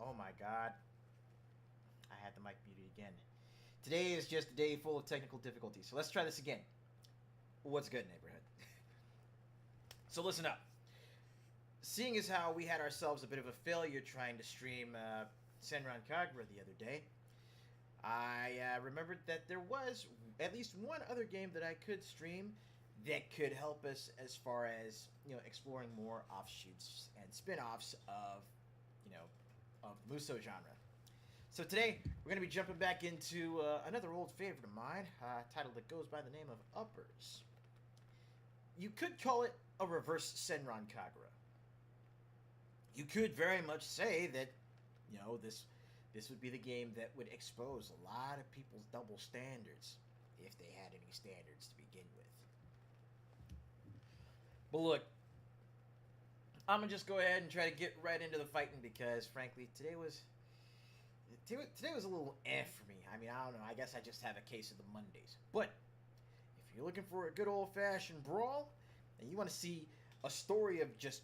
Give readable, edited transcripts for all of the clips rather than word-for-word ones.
Oh my god. I had the mic muted again. Today is just a day full of technical difficulties. So let's try this again. What's good, neighborhood? So listen up. Seeing as how we had ourselves a bit of a failure trying to stream Senran Kagura the other day, I remembered that there was at least one other game that I could stream that could help us as far as exploring more offshoots and spin-offs of you know of Musou genre. So today we're going to be jumping back into another old favorite of mine, a title that goes by the name of Uppers. You could call it a reverse Senran Kagura. You could very much say that this would be the game that would expose a lot of people's double standards, if they had any standards to begin with. But look, I'm gonna just go ahead and try to get right into the fighting because, frankly, today was a little for me. I mean, I don't know. I guess I just have a case of the Mondays. But if you're looking for a good old-fashioned brawl, and you want to see a story of just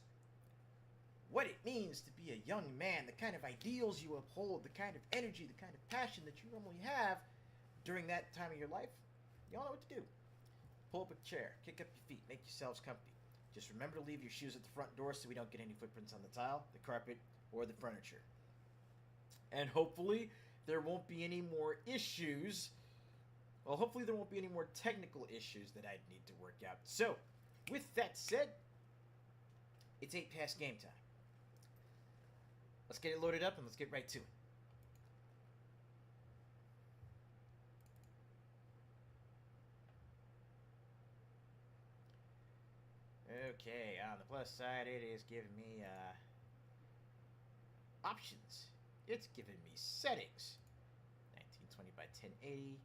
what it means to be a young man, the kind of ideals you uphold, the kind of energy, the kind of passion that you normally have during that time of your life, you all know what to do. Pull up a chair, kick up your feet, make yourselves comfy. Just remember to leave your shoes at the front door so we don't get any footprints on the tile, the carpet, or the furniture. And hopefully there won't be any more issues. Well, hopefully there won't be any more technical issues that I'd need to work out. So, with that said, it's 8 past game time. Let's get it loaded up and let's get right to it. Okay, on the plus side, it is giving me options. It's giving me settings. 1920 by 1080,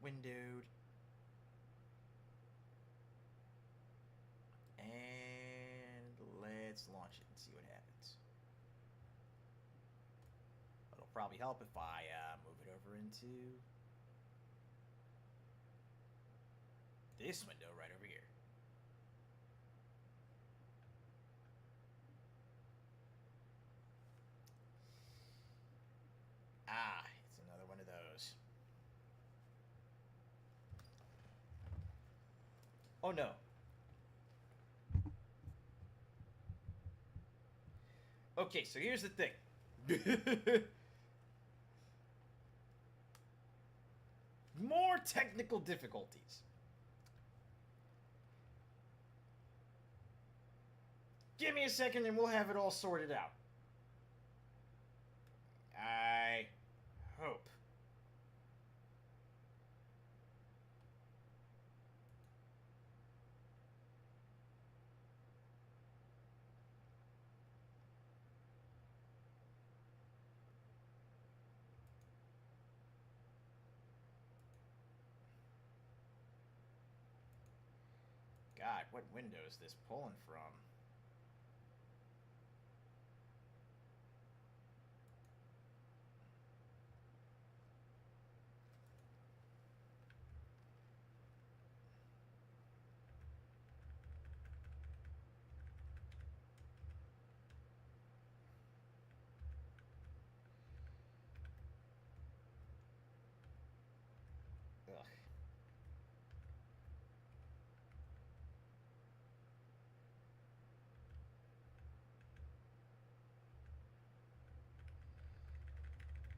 windowed. And let's launch it and see what happens. It'll probably help if I move it over into this window right over here. Ah, it's another one of those. Oh no. Okay, so here's the thing. More technical difficulties. Give me a second and we'll have it all sorted out. I hope. God, what window is this pulling from? Ugh.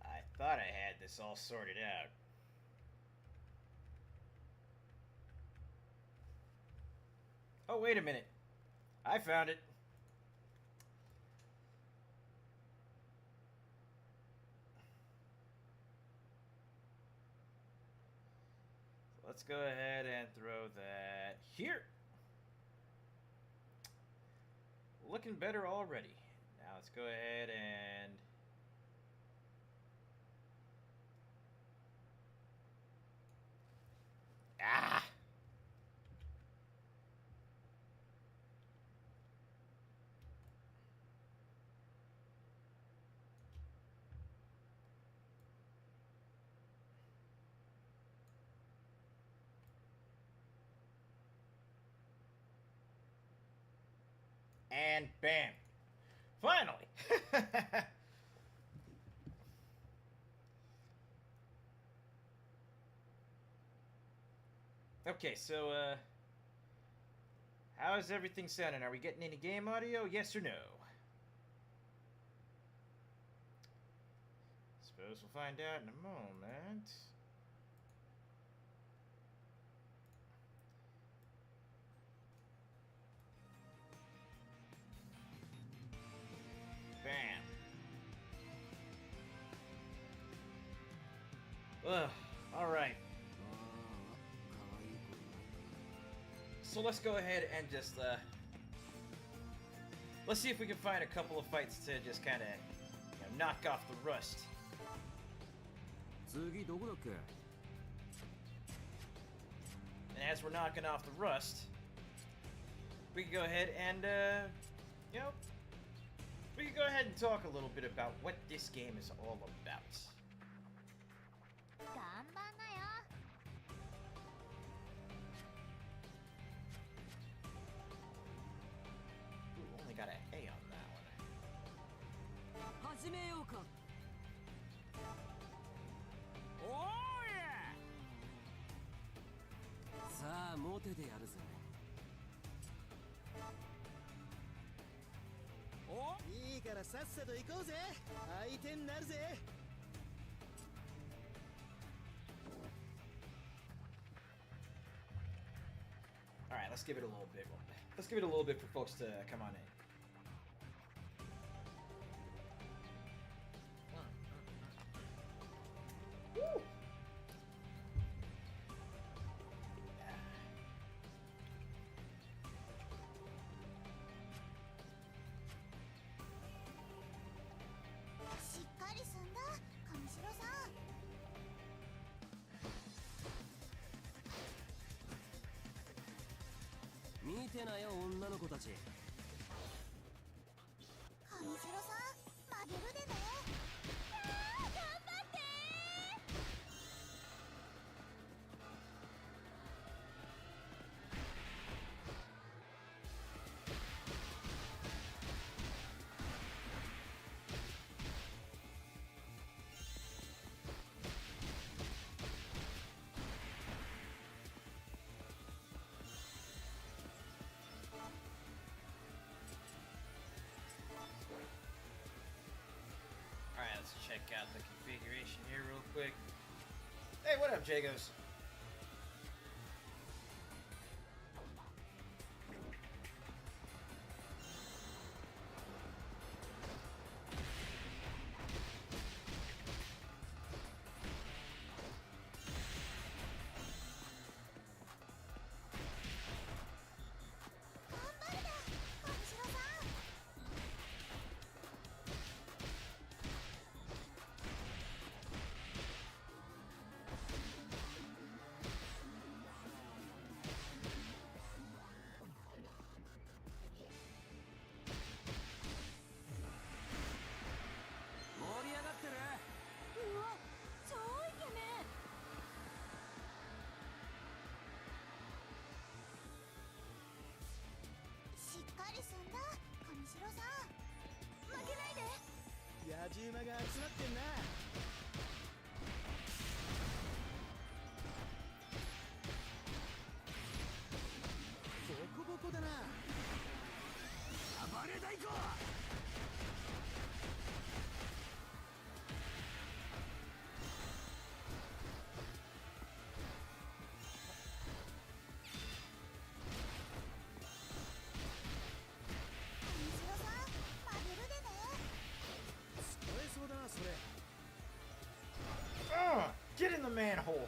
I thought I had this all sorted out. Oh, wait a minute. I found it. So let's go ahead and throw that here. Looking better already. Now let's go ahead and ah. And bam. Finally! Okay, so, how is everything sounding? Are we getting any game audio? Yes or no? Suppose we'll find out in a moment. Bam. Ugh, alright. So let's go ahead and just, let's see if we can find a couple of fights to just kind of, knock off the rust. And as we're knocking off the rust, we can go ahead and, we can go ahead and talk a little bit about what this game is all about. Ooh, only got an A on that one. Alright, let's give it a little bit. Let's give it a little bit for folks to come on in. Woo! Alright, let's check out the configuration here real quick. Hey, what up, Jagos? Get in the manhole!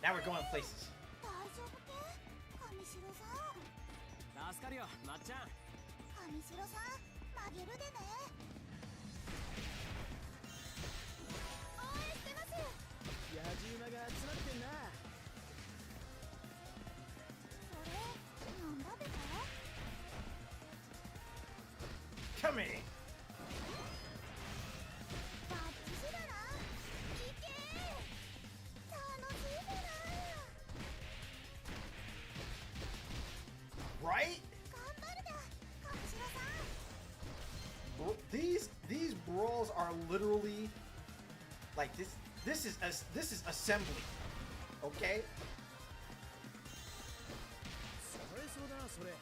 now we're going places. 大丈夫け神城さん助かるよまっちゃん神城さん曲げるでね応援してます野獣馬が集まってんなそれなんだべか Come in. バッチシだな行け楽しいぜな Right? 頑張るだ神城さん These brawls are literally like this. This is assembly. Okay. それそうだそれ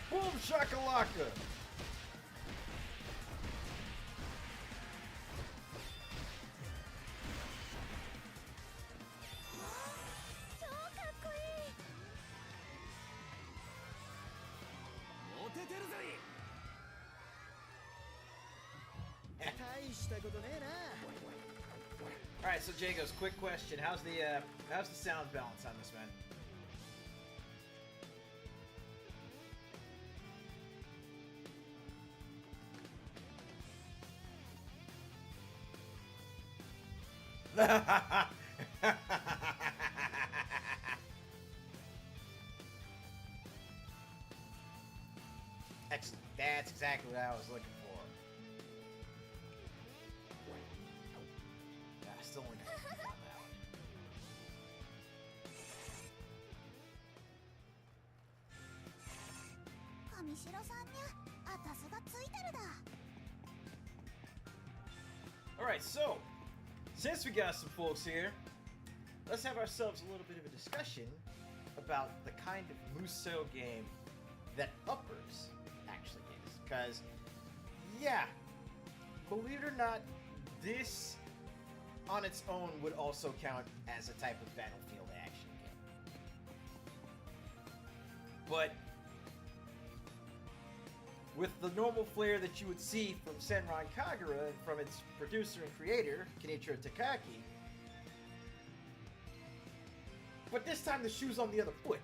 Boom shakalaka. 超かっこいいモテてるぜ大したことねえな All right, so Jagos, quick question: how's the sound balance on this, man? Excellent. That's exactly what I was looking for. Yeah, I still only got on that one. 神城さんにゃあたすがついてるだ All right, so since we got some folks here, let's have ourselves a little bit of a discussion about the kind of Musou game that Uppers actually is. Because, yeah, believe it or not, this on its own would also count as a type of battlefield action game. But with the normal flair that you would see from Senran Kagura and from its producer and creator, Kenichiro Takaki. But this time the shoe's on the other foot.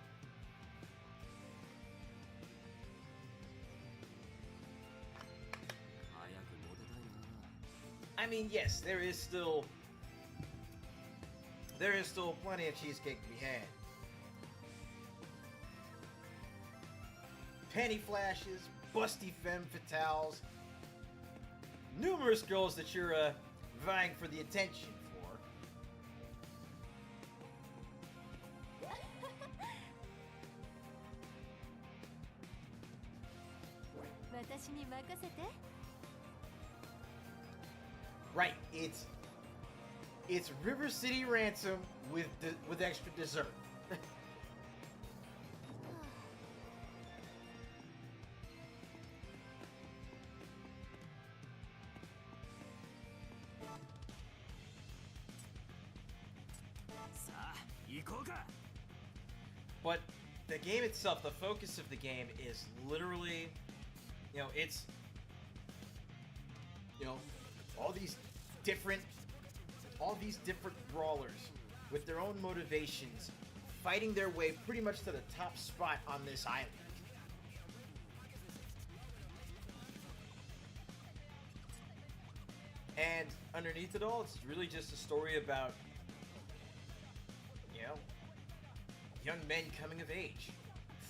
I mean, yes, there is still plenty of cheesecake to be had. Penny flashes, busty femme fatales, numerous girls that you're vying for the attention for. 私に任せて Right, it's River City Ransom with extra dessert. But the game itself, the focus of the game is literally, it's, all these different brawlers with their own motivations fighting their way pretty much to the top spot on this island. And underneath it all, it's really just a story about, young men coming of age,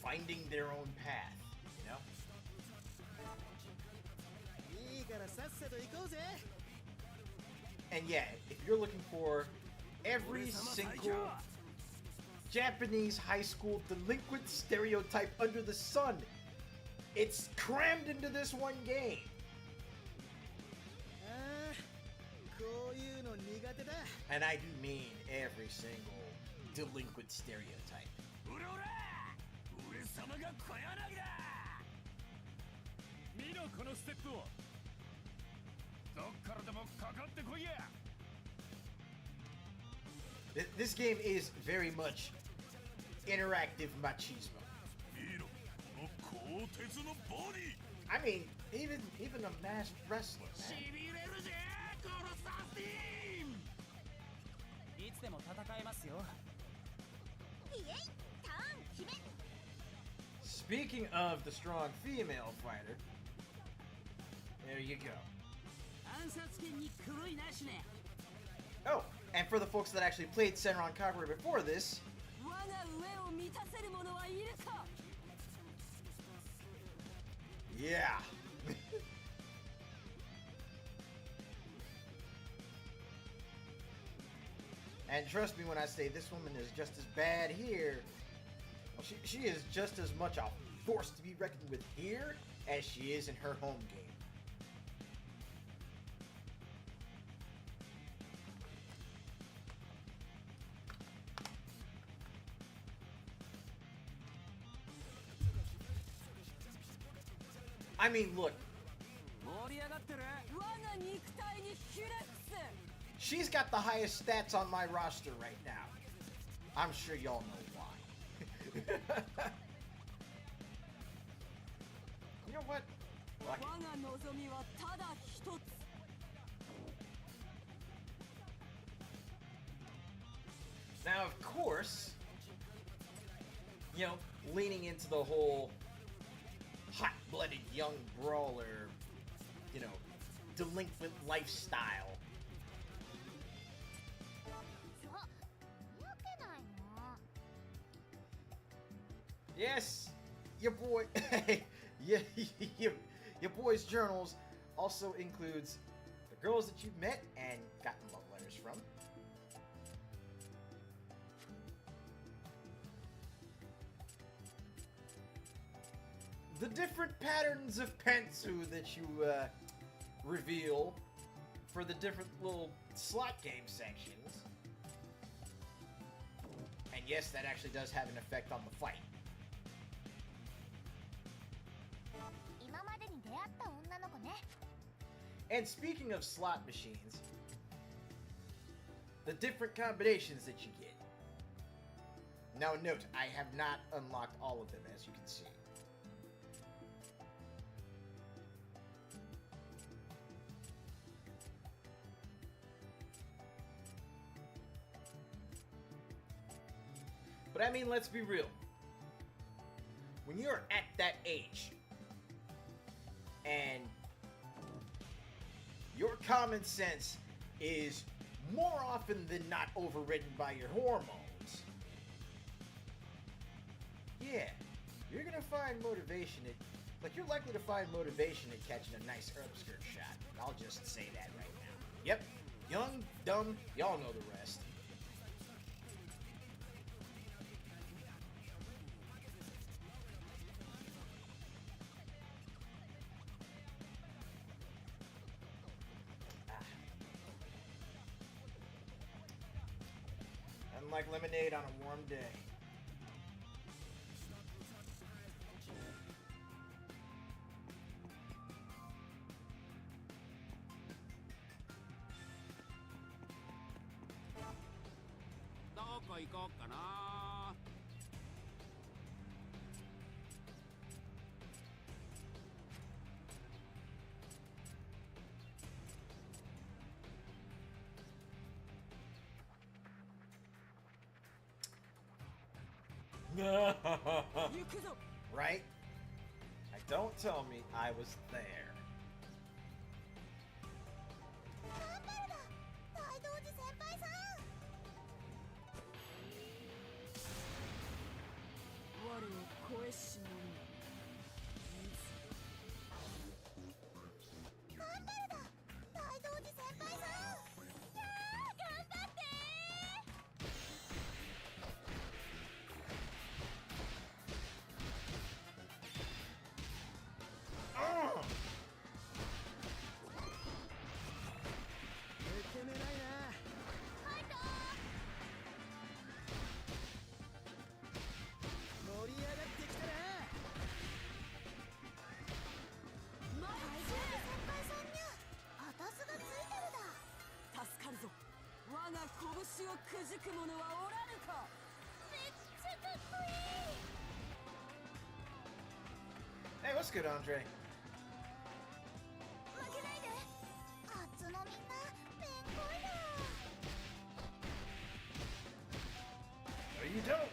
finding their own path, And yeah, if you're looking for every single Japanese high school delinquent stereotype under the sun, it's crammed into this one game. And I do mean every single delinquent stereotype. This game is very much interactive machismo. I mean, even a masked wrestler, man. Speaking of the strong female fighter, there you go. 暗殺剣に黒いなしね Oh, and for the folks that actually played Senran Kagura before this, 我が上を満たせる者はいるか yeah. And trust me when I say this woman is just as bad here. Well, she is just as much a force to be reckoned with here as she is in her home game. I mean, look, 盛り上がってる我が肉体にひれ伏せ she's got the highest stats on my roster right now. I'm sure y'all know why. You know what? Fuck 我 it. が望みはただ一つ Now, of course, you know, leaning into the whole hot-blooded young brawler, you know, delinquent lifestyle. そう見分けないの Yes, your boy, yeah, your boy's journals also includes the girls that you've met and gotten love letters from. The different patterns of pantsu that you reveal for the different little slot game sections. And yes, that actually does have an effect on the fight. 今までに出会った女の子ね And speaking of slot machines, the different combinations that you get. Now note, I have not unlocked all of them, as you can see. But I mean, let's be real. When you're at that age, and your common sense is more often than not overridden by your hormones, yeah, you're gonna find motivation you're likely to find motivation in catching a nice herb skirt shot. I'll just say that right now. Yep, young, dumb, y'all know the rest. Unlike lemonade on a warm day. Right? Don't tell me I was there. 頑張るだ大道寺先輩さん我を超えし者頑張るだ大道寺先輩さんいやー頑張って抜け目ないなファイト盛り上がってきたなま大道寺先輩さんにゃあたすがついてるだ助かるぞ我が拳をくじく者はおらぬかめっちゃかっこいい Hey, what's good, Andre? 負けないであっちのみんなめんこいだ No, you don't.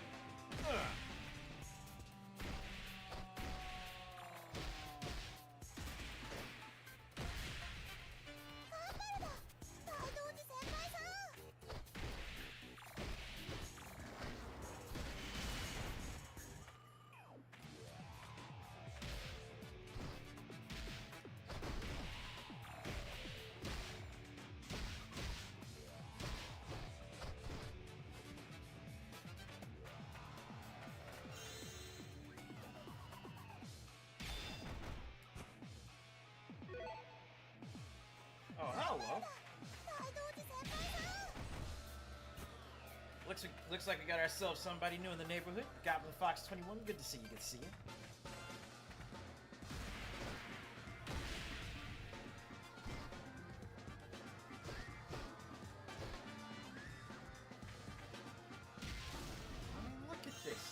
Oh, hello. 大道寺先輩さん。 Looks like we got ourselves somebody new in the neighborhood. Goblin Fox 21. Good to see you. Good to see you. I mean, look at this.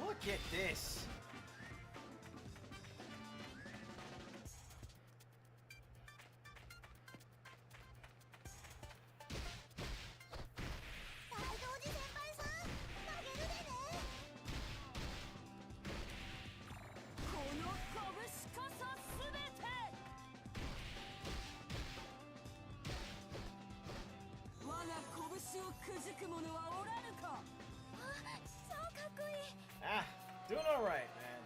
Look at this. Ah, doing all right, man.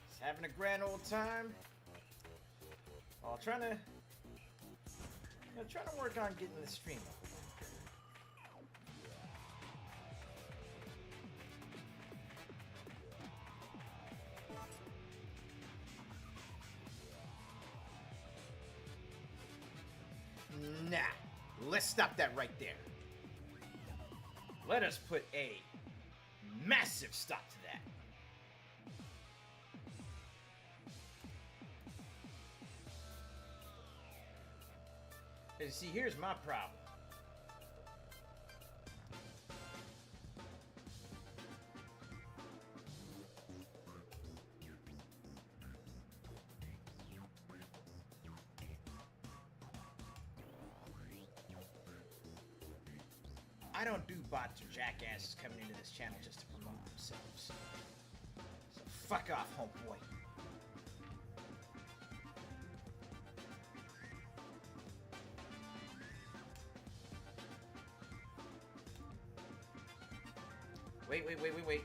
Just having a grand old time. While trying to work on getting the stream up. Nah, let's stop that right there. Let us put a massive stop to that. And see, here's my problem. I don't do bots or jackasses coming into this channel just to promote themselves. So fuck off, homeboy. Wait.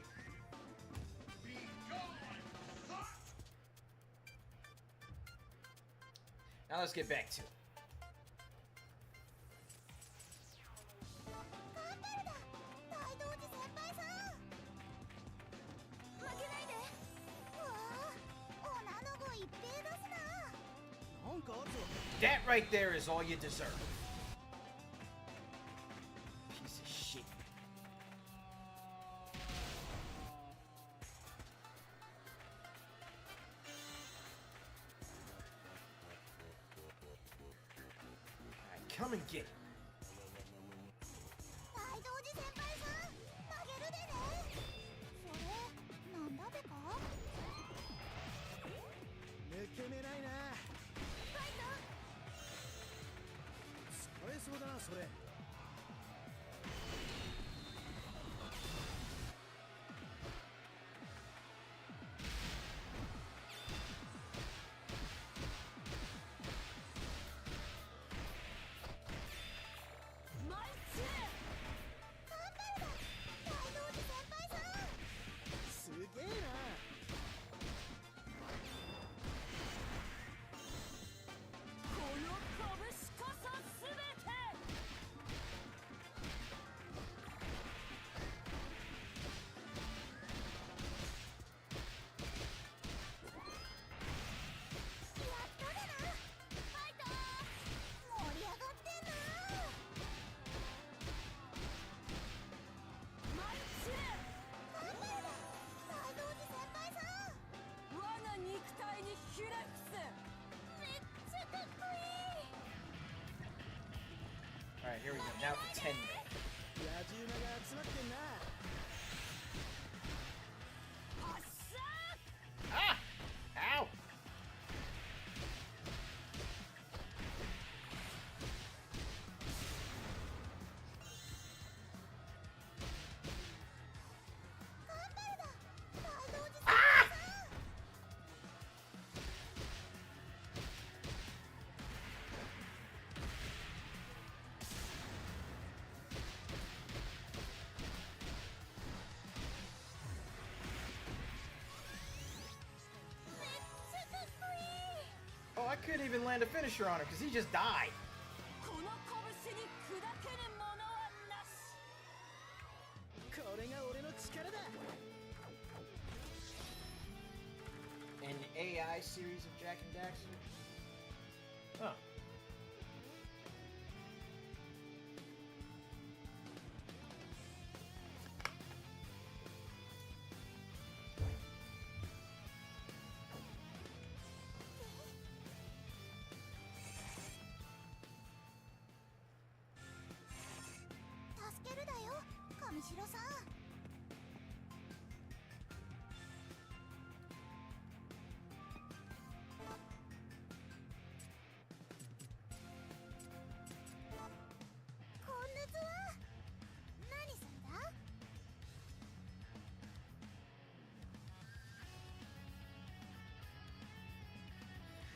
Now let's get back to it. 大道寺先輩さん。負けないで。うわあ、女の子いっぺえ出すな。なんかあるぞ。 That right there is all you deserve. Piece of shit. Alright, come and get it. 大道寺先輩さん、負けるでね。それ、なんだべか。抜け目ないな。ファイト。使えそうだな、それ。すげえな。 Alright, here we go. Now for 10 minutes. 野獣馬が集まってんな。 Ah! Ow! Oh, I couldn't even land a finisher on him because he just died. この拳に砕けるものはなし。これが俺の力だ。 And AI GI series of Jack and Daxter? Huh.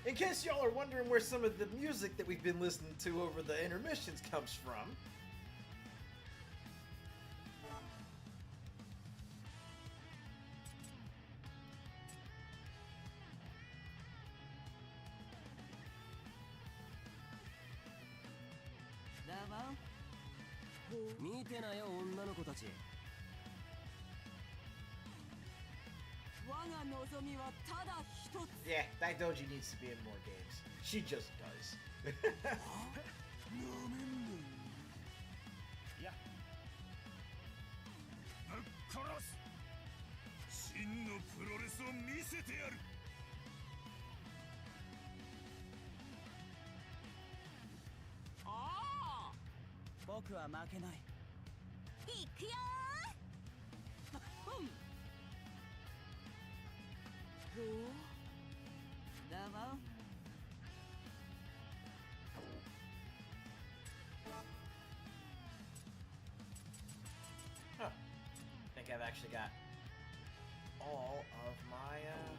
In case y'all are wondering where some of the music that we've been listening to over the intermissions comes from, yeah, Daidoji needs to be in more games. She just does. いやぶっ殺す真のプロレスを見せてやるああ僕は負けない。いくようんほうだわ Huh. I think I've actually got all of my, uh...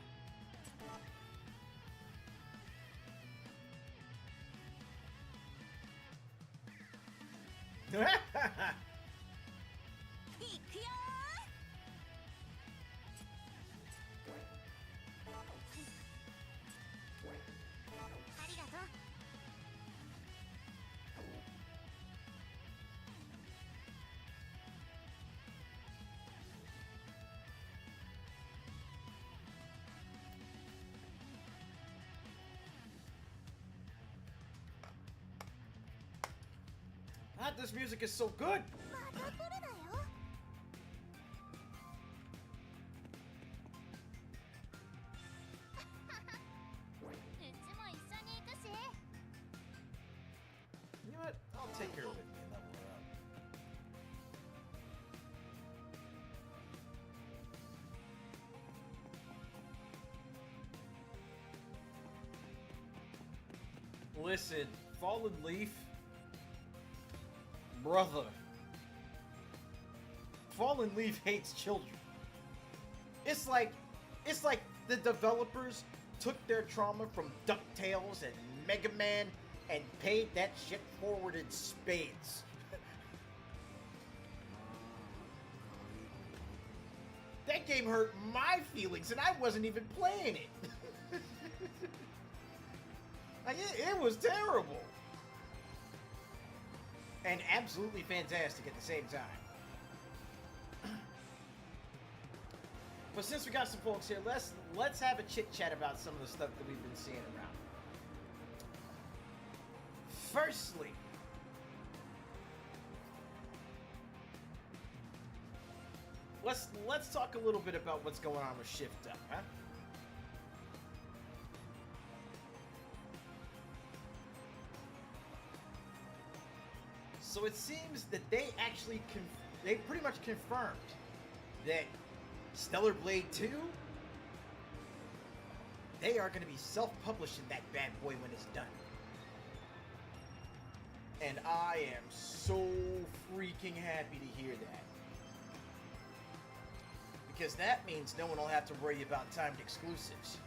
いくよありがとう God, this music is so good! また来るなよ うちも一緒に行くし You know what? I'll take her with me and level her up. Listen, Fallen Leaf, brother. Fallen Leaf hates children. It's like the developers took their trauma from DuckTales and Mega Man and paid that shit forward in spades. That game hurt my feelings, and I wasn't even playing it. Like, it was terrible. And absolutely fantastic at the same time. But since we got some folks here, let's have a chit chat about some of the stuff that we've been seeing around. Firstly, let's talk a little bit about what's going on with Shift Up, huh? So it seems that they actually they pretty much confirmed that Stellar Blade 2, they are going to be self-publishing that bad boy when it's done. And I am so freaking happy to hear that. Because that means no one will have to worry about timed exclusives.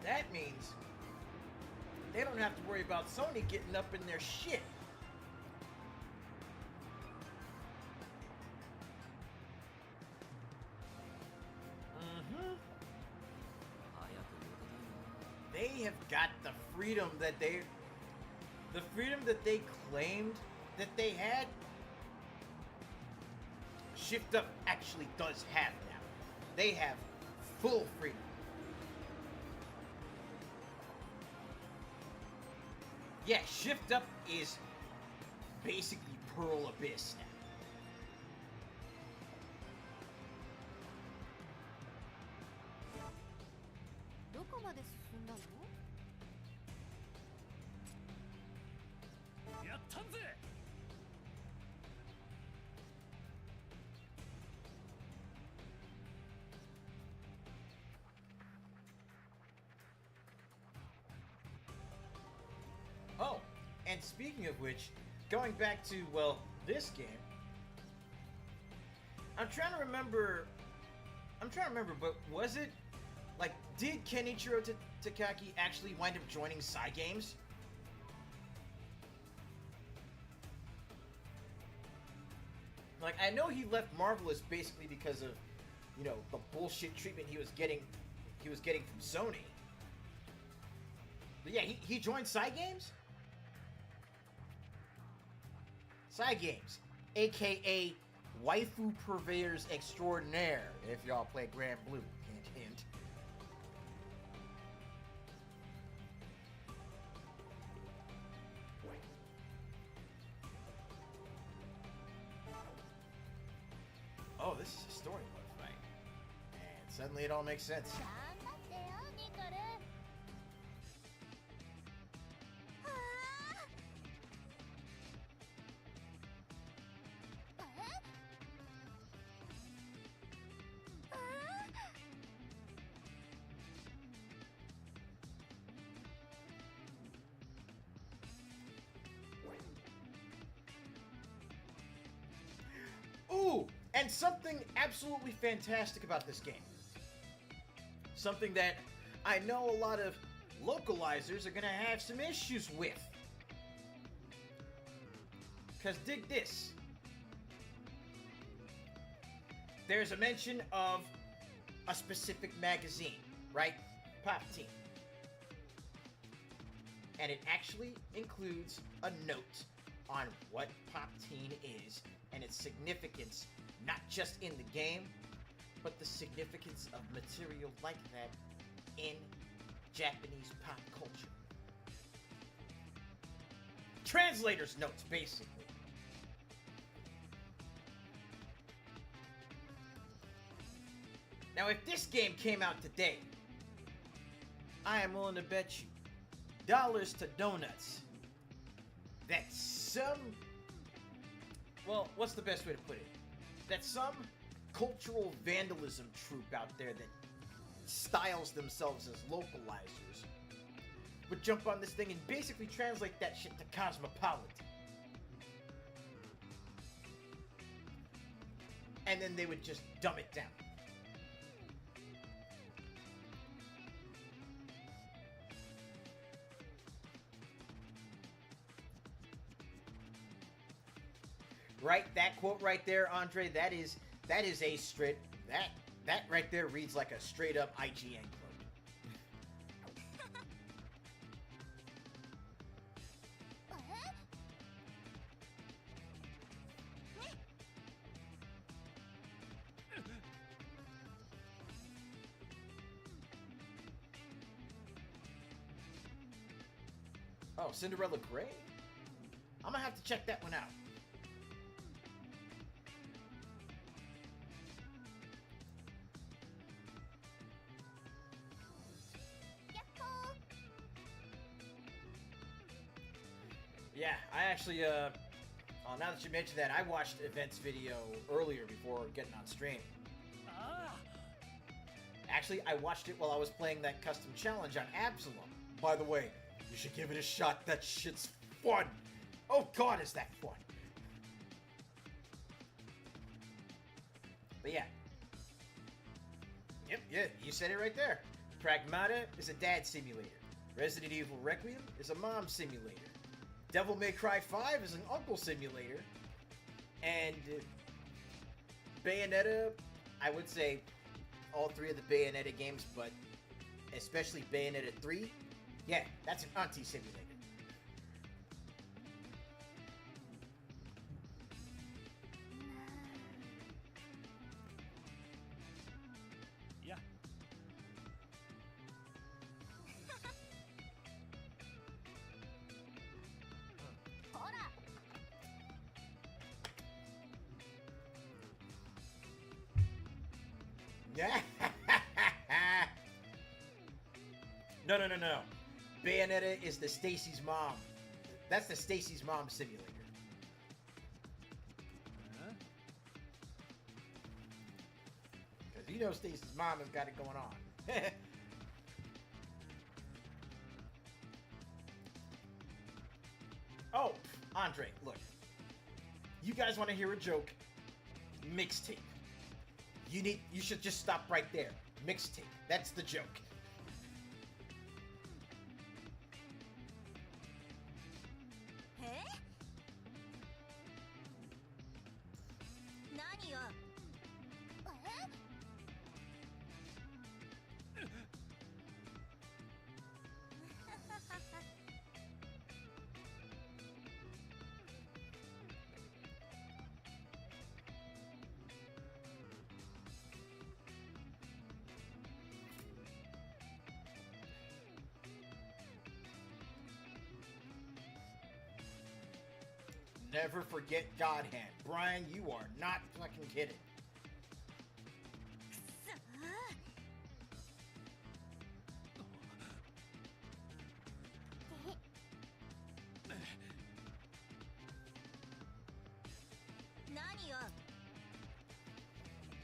That means they don't have to worry about Sony getting up in their shit. They have got the freedom that they claimed that they had. Shift Up actually does have now. They have full freedom. Yeah, Shift Up is basically Pearl Abyss now. どこまで進んだの？ やったんぜ。 Oh, and speaking of which, going back to, well, this game, I'm trying to remember, but was it, like, did Kenichiro Takaki actually wind up joining Psy Games? Like, I know he left Marvelous basically because of, you know, the bullshit treatment he was getting from Sony. But yeah, he joined Psy Games? Psy Games, aka Waifu Purveyors Extraordinaire, if y'all play Grand Blue. Hint, hint. Oh, this is a story mode fight. And suddenly it all makes sense. 頑張ってよニコル。はあ。ああ。 Ooh, and something absolutely fantastic about this game. Something that I know a lot of localizers are gonna have some issues with. Cause dig this. There's a mention of a specific magazine, right? Pop Team. And it actually includes a note on what Pop Teen is and its significance, not just in the game, but the significance of material like that in Japanese pop culture. Translator's notes, basically. Now, if this game came out today, I am willing to bet you dollars to donuts that some, well, what's the best way to put it? That some cultural vandalism troupe out there that styles themselves as localizers would jump on this thing and basically translate that shit to cosmopolitan. And then they would just dumb it down. Right, that quote right there, Andre, that is a straight, that right there reads like a straight up IGN quote. Oh, Cinderella Grey? I'm gonna have to check that one out. Yeah, I actually, now that you mentioned that, I watched Event's video earlier before getting on stream. Actually, I watched it while I was playing that custom challenge on Absalom. By the way, you should give it a shot. That shit's fun. Oh god, is that fun. But yeah. Yep, yeah, you said it right there. Pragmata is a dad simulator. Resident Evil Requiem is a mom simulator. Devil May Cry 5 is an uncle simulator. And Bayonetta, I would say all three of the Bayonetta games, but especially Bayonetta 3, yeah, that's an auntie simulator. No, no, no, no. Bayonetta is the Stacy's mom. That's the Stacy's mom simulator. Because you know Stacy's mom has got it going on. Oh, Andre, look. You guys want to hear a joke? Mixtape. You should just stop right there. Mixtape. That's the joke. Never forget God Hand. Brian, you are not fucking kidding.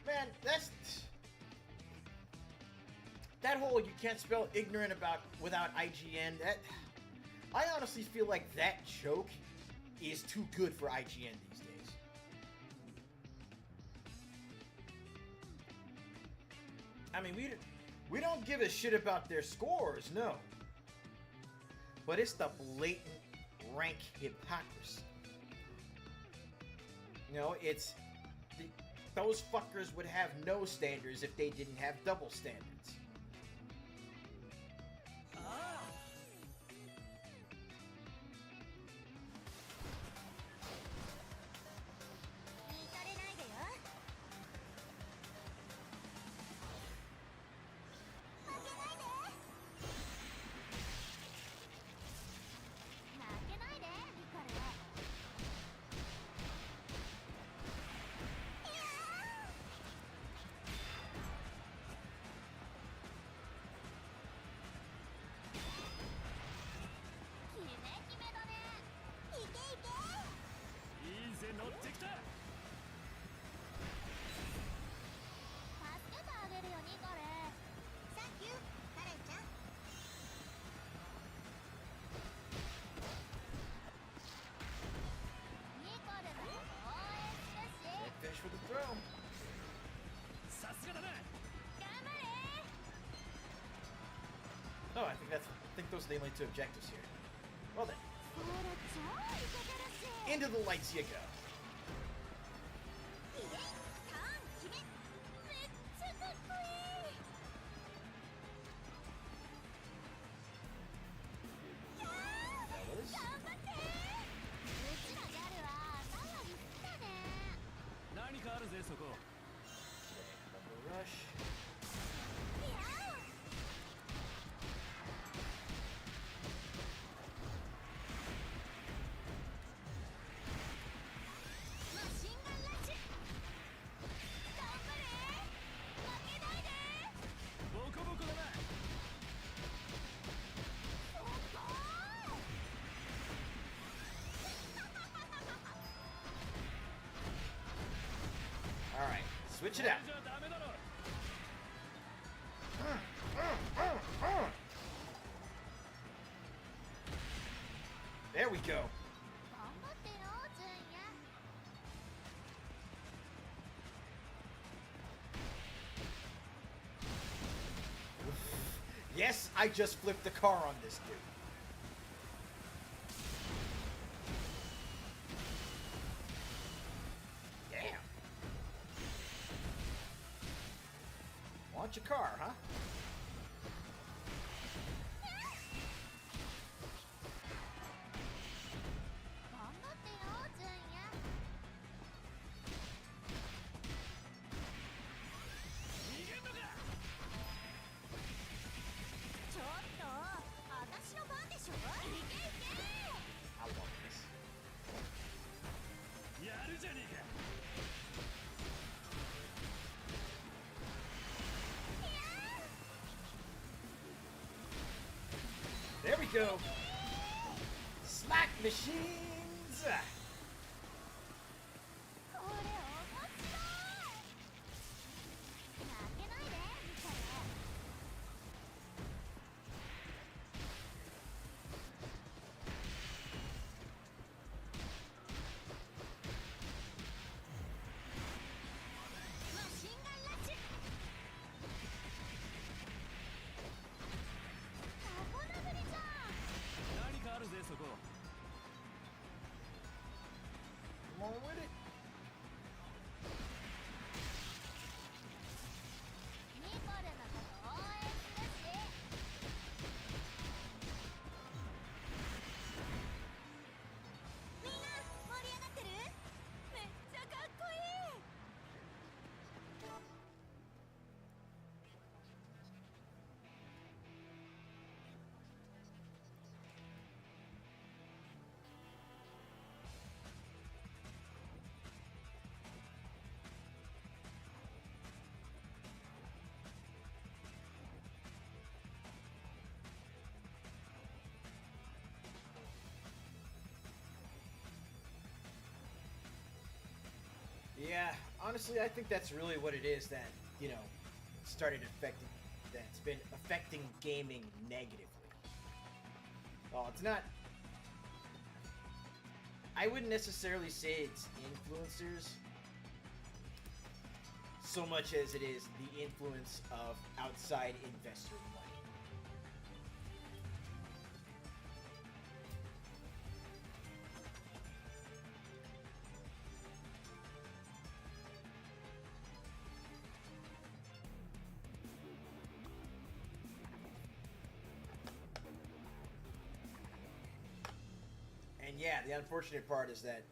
Man, that whole you can't spell ignorant without IGN. I honestly feel like that joke is too good for IGN these days. I mean, we don't give a shit about their scores, no. But it's the blatant rank hypocrisy. You know, it's those fuckers would have no standards if they didn't have double standards. Fish for the throw. Oh, I think those are the only two objectives here. Well then. Into the lights you go. Alright, switch it out. There we go. Yes, I just flipped the car on this dude. Want your car, huh? I love this. go. Smack machines. これ面白い。負けないでミカエ。マシンガンラッシュ。タコ殴りじゃん。何かあるぜそこ。 Come on with it. ニコルのこと応援するし。みんな盛り上がってる？めっちゃかっこいい。Yeah, honestly, I think that's really what it is that, you know, started affecting, that's been affecting gaming negatively. Well, it's not, I wouldn't necessarily say it's influencers so much as it is the influence of outside investor money. And yeah, the unfortunate part is that,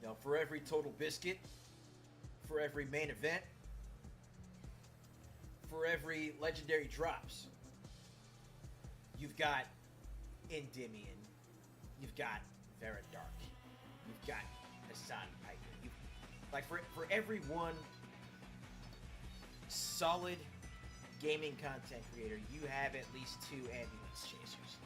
you know, for every total biscuit, for every main event, for every legendary drops, you've got Endymion, you've got Vera Dark, you've got Hassan Piper. You, like for every one solid gaming content creator, you have at least 2 ambulance chasers.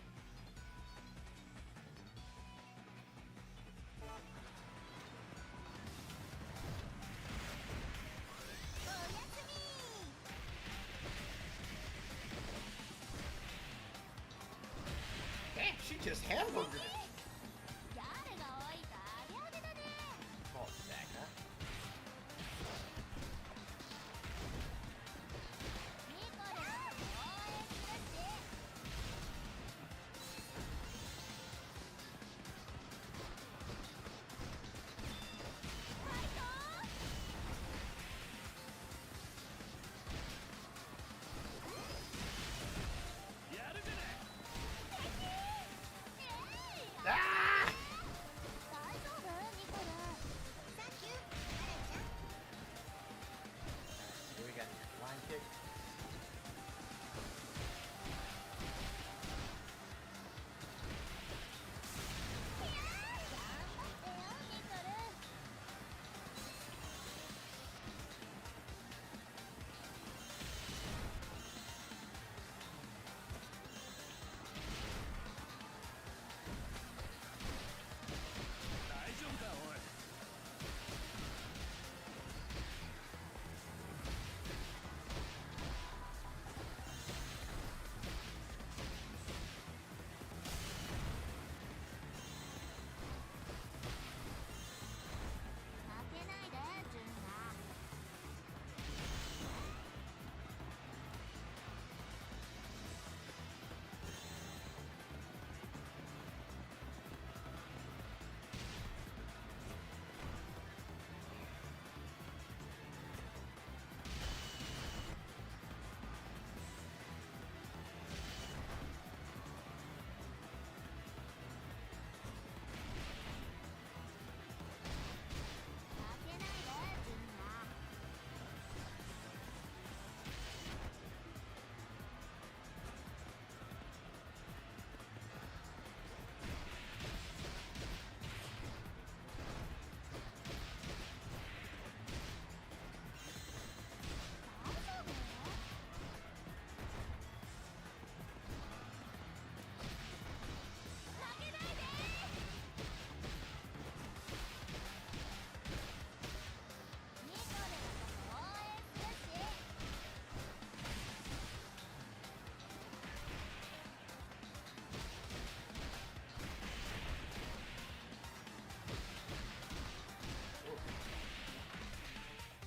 Damn, she just hamburgered it. 誰が多いかあげあげだね。 Small stack, huh? ニコルのこと応援するし。ファイト。やるじゃない。えい、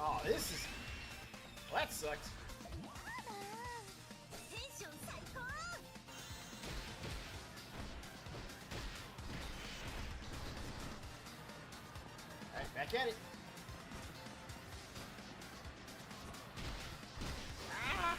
Oh, this is... Well, that sucked. テンション最高 Alright, back at it. Ah!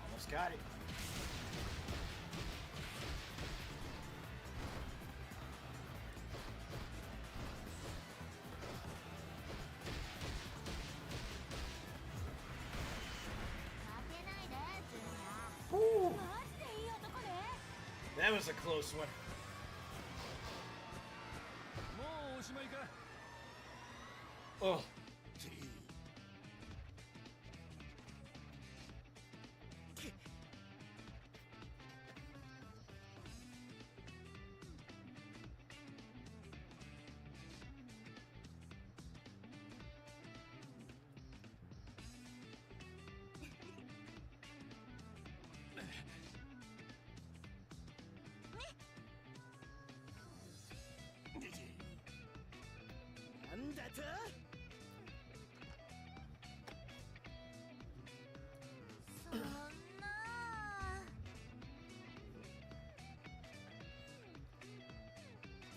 Almost got it. Woo! マジでいい男ね That was a close one. もうおしまいか Oh.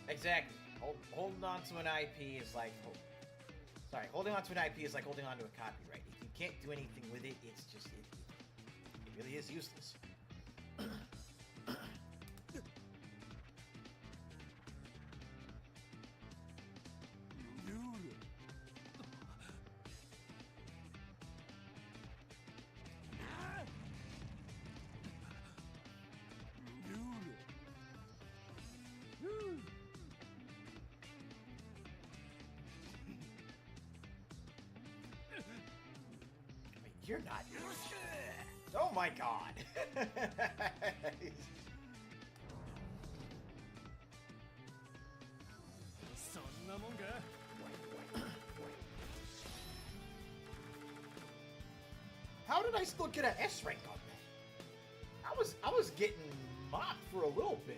Exactly. Holding on to an IP is like... holding on to an IP is like holding on to a copyright. If you can't do anything with it, it's just... It really is useless. You're not. Oh my god. そんなもんか How did I still get an S rank on that? I was getting mocked for a little bit.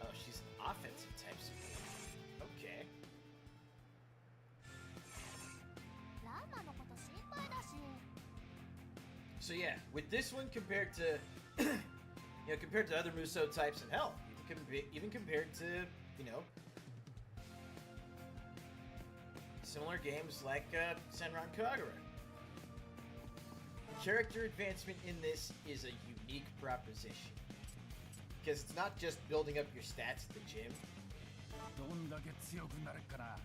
Oh, she's an offensive type support. Okay. ランマのこと心配だし So yeah, with this one compared to, compared to other Musou types, and hell, even compared to, similar games like Senran Kagura. Character advancement in this is a unique proposition. Because it's not just building up your stats at the gym. どんだけ強くなるかな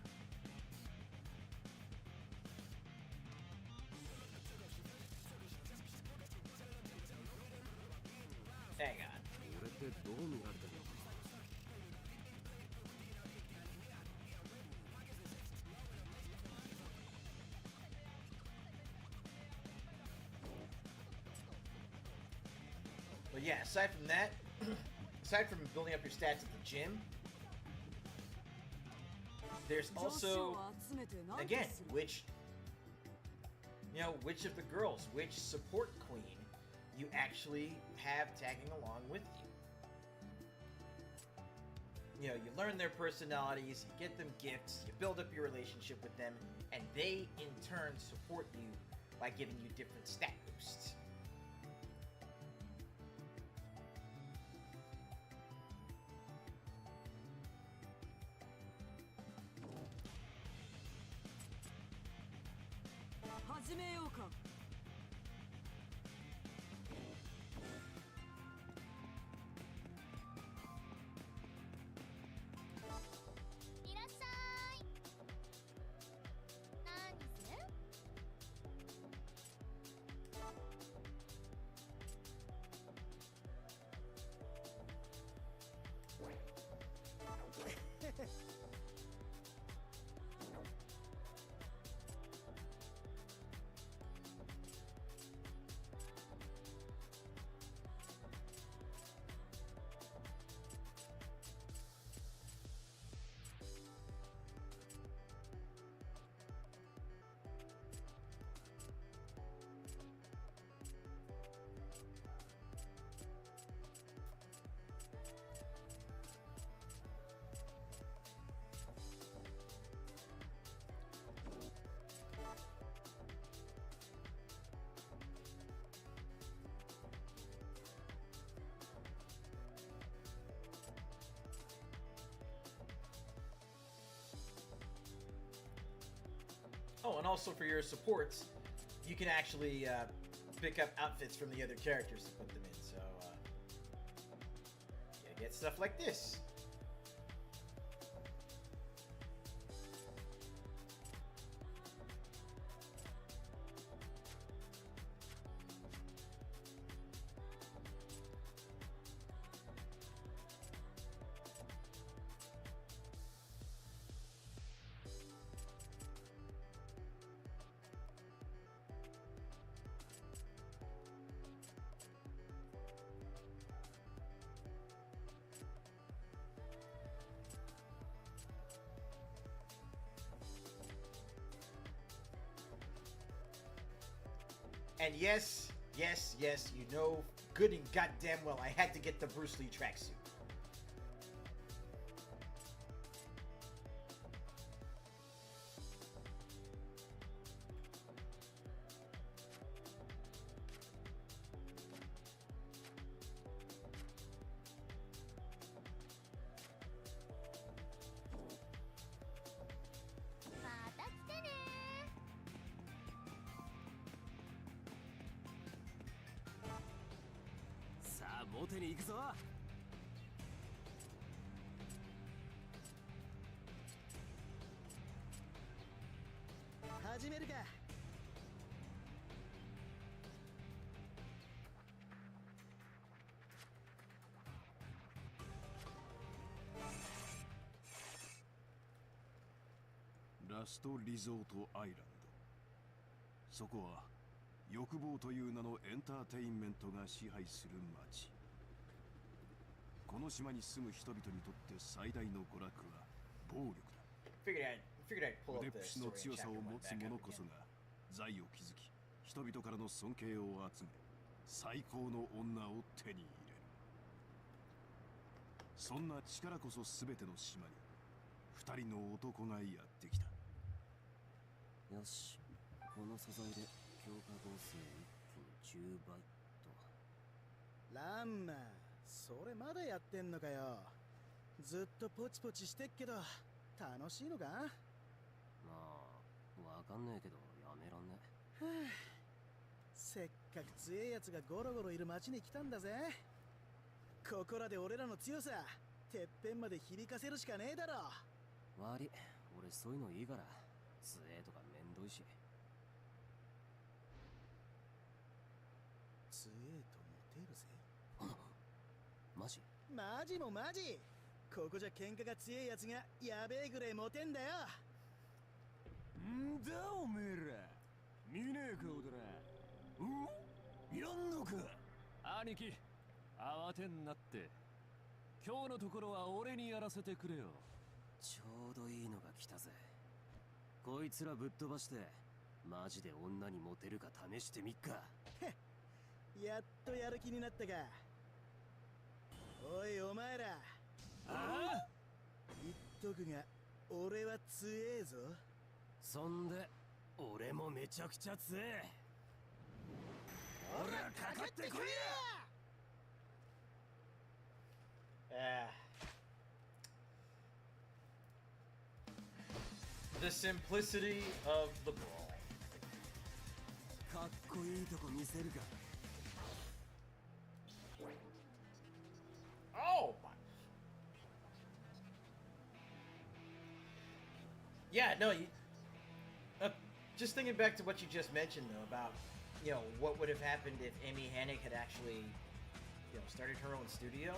Hang on. 俺ってどう見られてるの But yeah, aside from that, aside from building up your stats at the gym, there's also, again, which of the girls, which support queen you actually have tagging along with you. You learn their personalities, you get them gifts, you build up your relationship with them, and they in turn support you by giving you different stat boosts. Oh, and also for your supports, you can actually pick up outfits from the other characters to put them in. So, you get stuff like this. And yes, you know good and goddamn well I had to get the Bruce Lee tracksuit.ラストリゾートアイランド。そこは欲望という名のエンターテインメントが支配する街。この島に住む人々にとって最大の娯楽は暴力だ。腕っぷしの強さを持つ者こそが財を築き、人々からの尊敬を集め、最高の女を手に入れる。そんな力こそ全ての島に二人の男がやってきた。よし、この素材で強化合成一気に10倍と。ランマ、それまだやってんのかよ。ずっとポチポチしてっけど楽しいのか？まあ、わかんねえけどやめらんね。はあ、せっかく強えやつがゴロゴロいる街に来たんだぜ。ここらで俺らの強さてっぺんまで響かせるしかねえだろ。悪い、俺そういうのいいから。強えとかめんどいし。強えとモテるぜ。マジ？マジもマジ。ここじゃ喧嘩が強えやつがやべえぐらいモテんだよ。んだおめえら、見ねえ顔だな。やんのか？兄貴、慌てんなって。今日のところは俺にやらせてくれよ。ちょうどいいのが来たぜ。こいつらぶっ飛ばしてマジで女にモテるか試してみっか。やっとやる気になったか。おいお前ら、言っとくが俺は強えぞ。そんで俺もめちゃくちゃ強え。ほらかかってこいや！The simplicity of the brawl. かっこいいとこ見せるか。Oh my. Yeah, no, just thinking back to what you just mentioned though about, what would have happened if Amy Hennig had actually, started her own studio.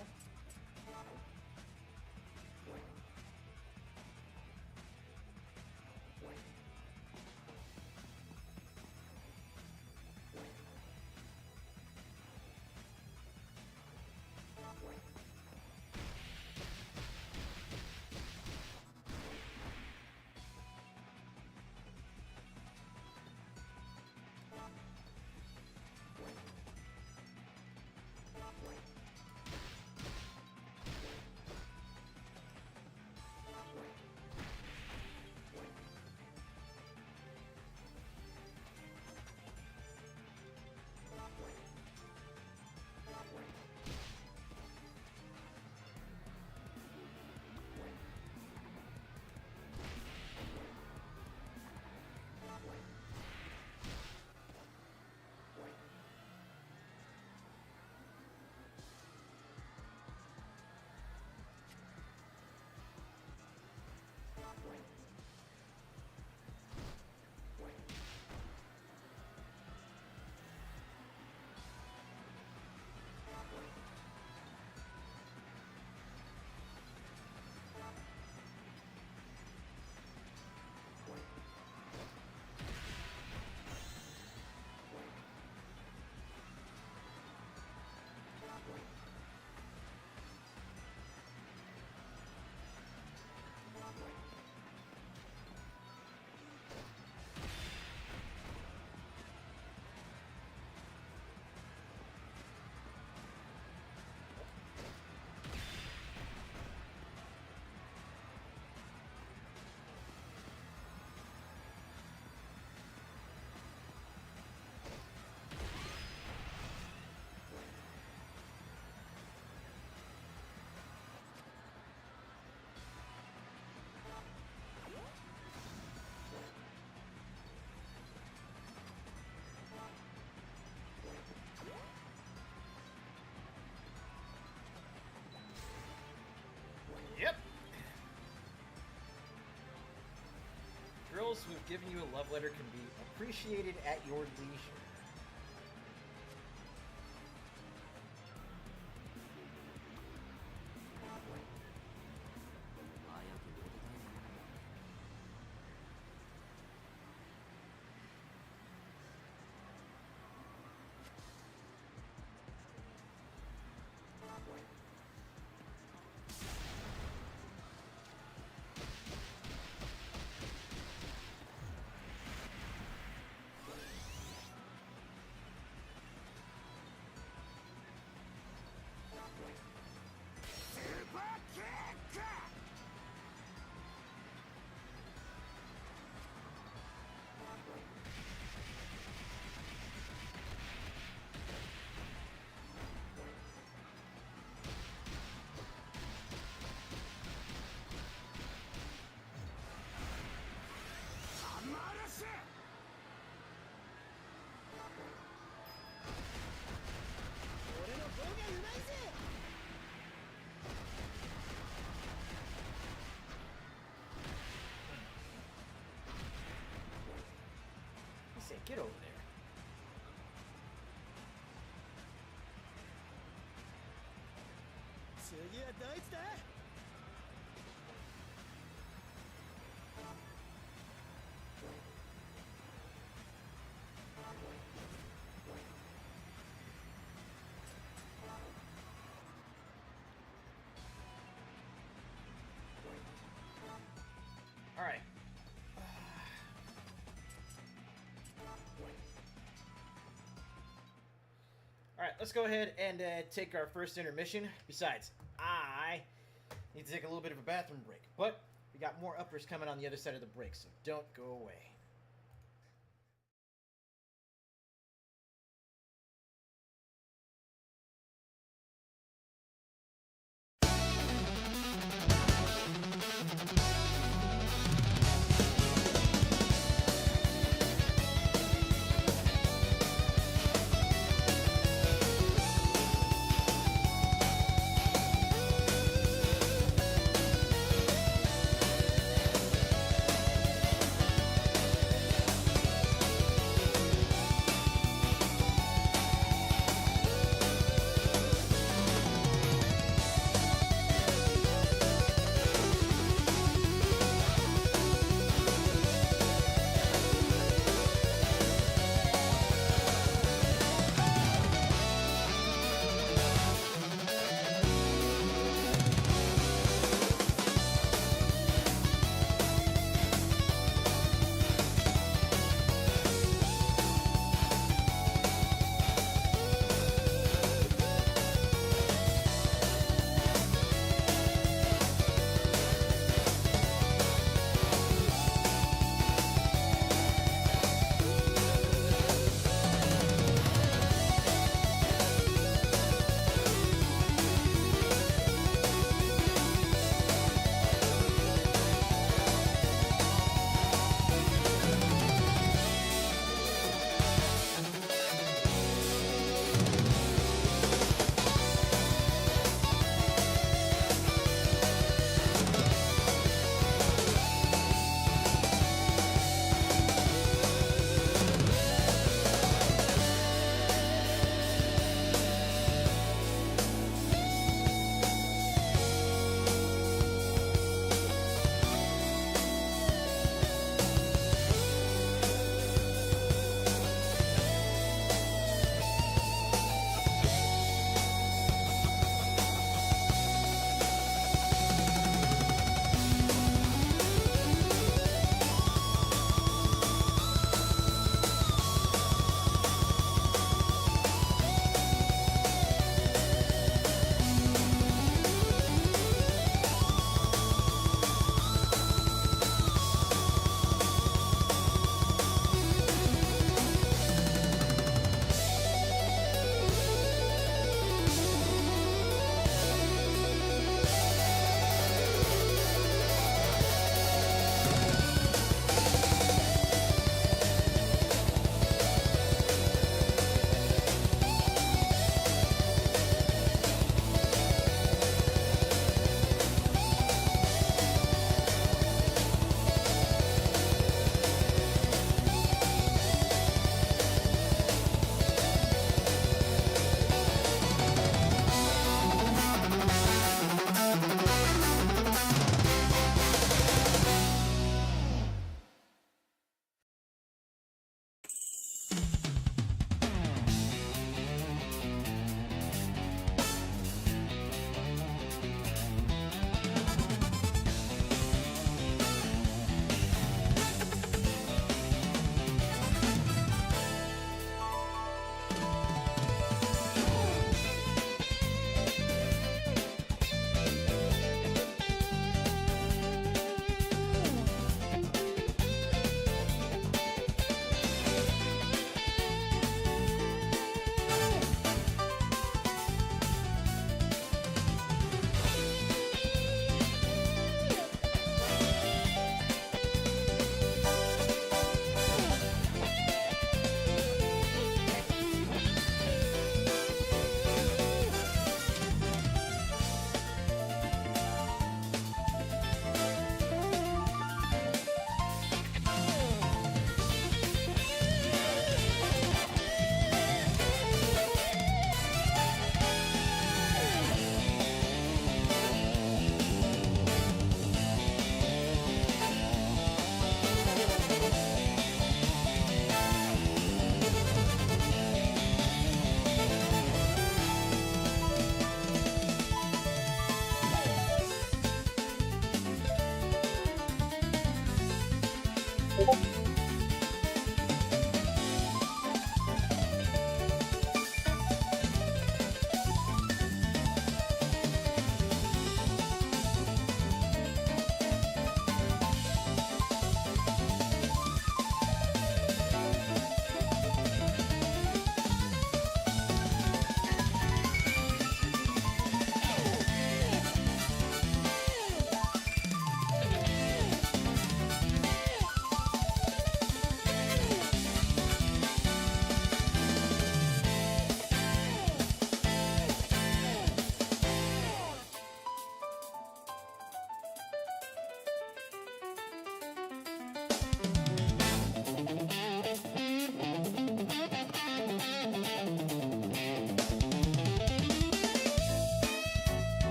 those who have given you a love letter can be appreciated at your leisure. Say, get over there. All right. Alright, let's go ahead and take our first intermission. Besides, I need to take a little bit of a bathroom break. But we got more uppers coming on the other side of the break, so don't go away.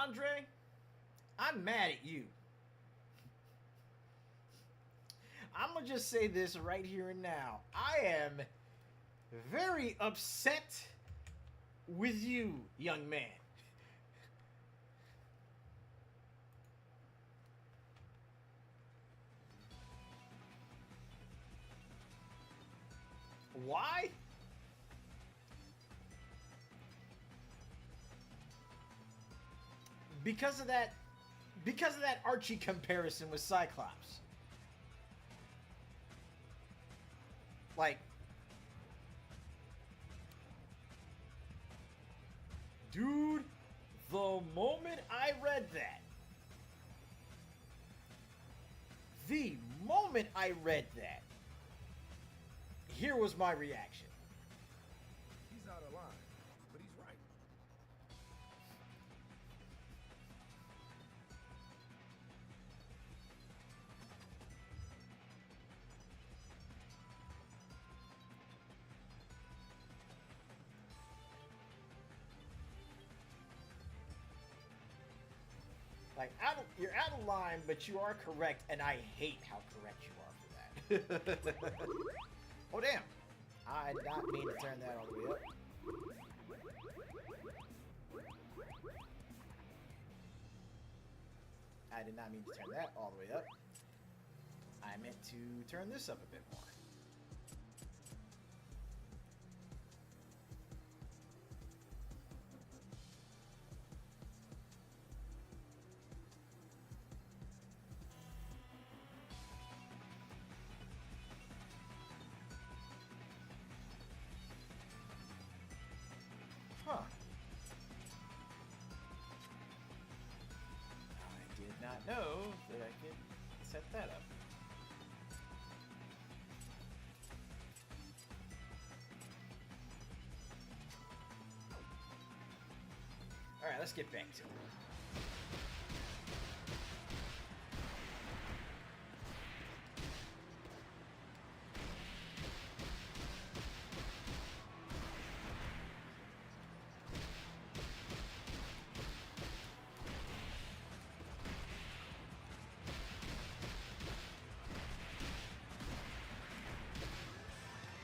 Andre, I'm mad at you. I'm gonna just say this right here and now. I am very upset with you, young man. Why? Because of that Archie comparison with Cyclops. Like, dude, the moment I read that, here was my reaction. He's out of line, but he's right. Like, you're out of line, but you are correct, and I hate how correct you are for that. Oh, damn. I did not mean to turn that all the way up. I did not mean to turn that all the way up. I meant to turn this up a bit more. Huh. I did not know that I could set that up. Alright, let's get back to it.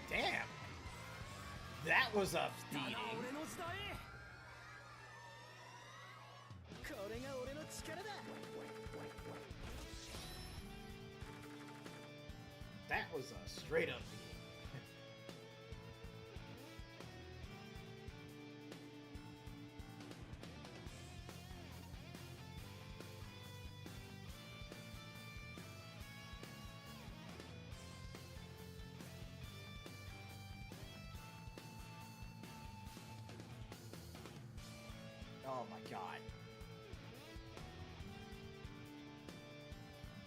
Damn! That was a beating. 俺の時代。これが俺の力だ。That was a straight up beating. Oh my god.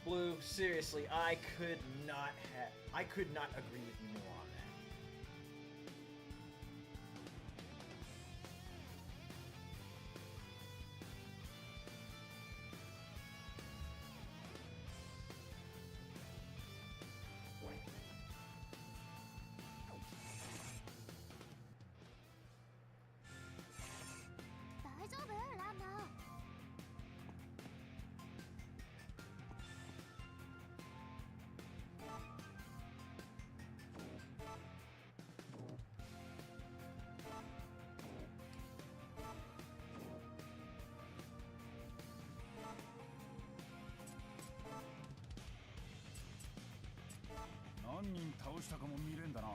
Blue, seriously, I could not agree with you more on that.何人倒したかも見れんだな。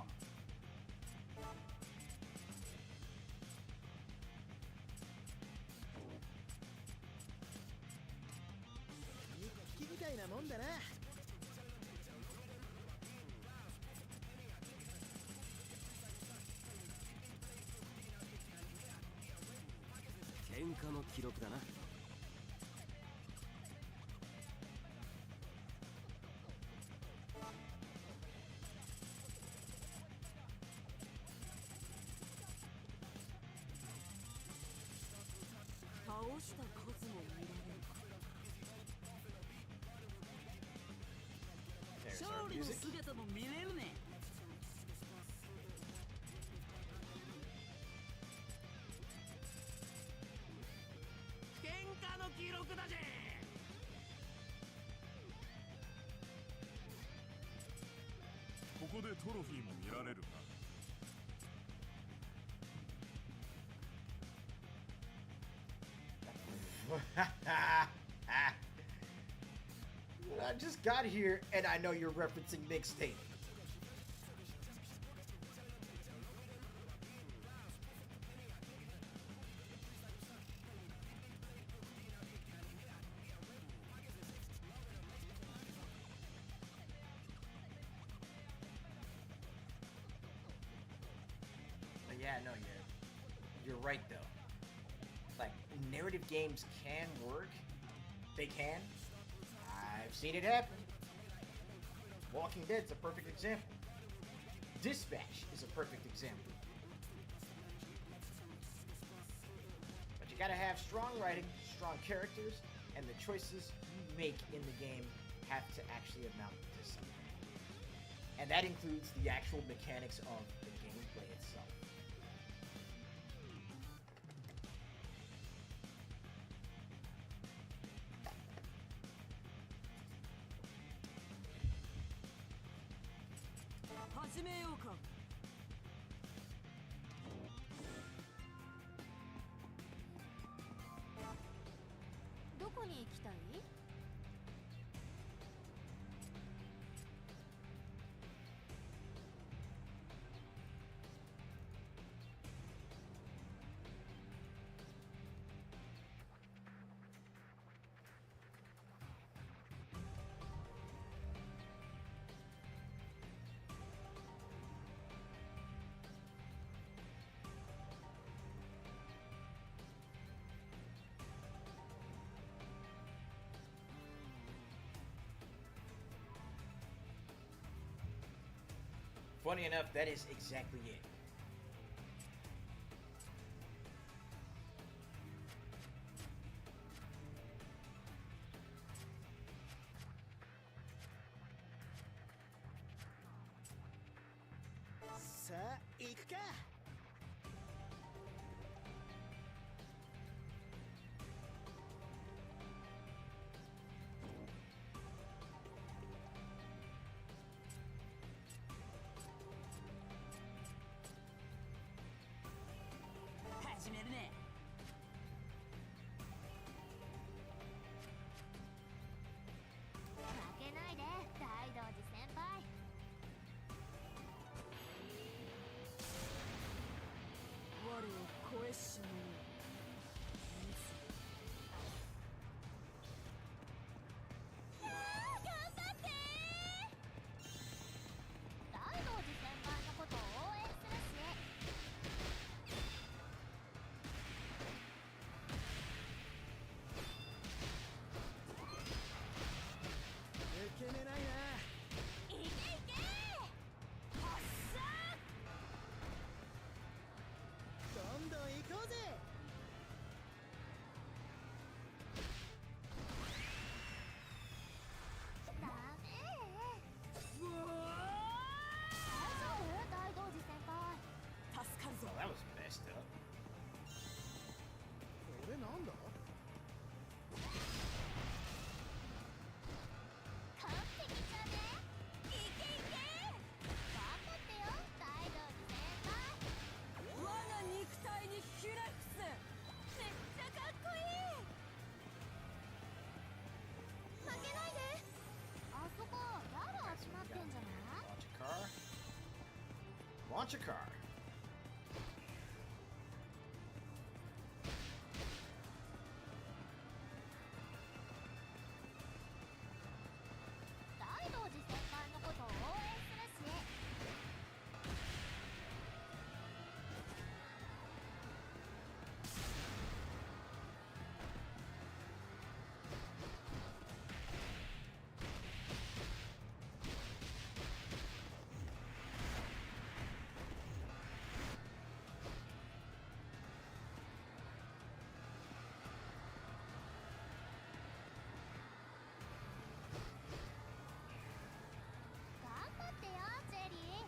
日記みたいなもんだな。喧嘩の記録だな。倒した数も見られる。 There's our 勝利の music. 姿も見れるね。喧嘩トロフィーも見られるな。I just got here and I know you're referencing mixtape. But yeah, no, you're right though. Like, narrative games can work. They can. I've seen it happen. Walking Dead's a perfect example. Dispatch is a perfect example. But you gotta have strong writing, strong characters, and the choices you make in the game have to actually amount to something. And that includes the actual mechanics of the gameplay itself. Funny enough, that is exactly it. Saあ行くか。始めるね。負けないで大道寺先輩。我を超えし者。頑張って大道寺先輩のことを応援するし。受け目ないな。いけいけ発射どんどん行こうぜ。ダメ大丈夫大道寺先輩。助かるぞ。 Well, that was messed up. これなんだ。完璧じゃね。いけいけ頑張ってよ大道寺先輩。我が肉体にひれ伏せ。めっちゃかっこいい。負けないで。あそこラバー集まってんじゃない？ Launch a car. Launch a car. 大道寺先輩のことを応援するし。頑張ってよジェリー。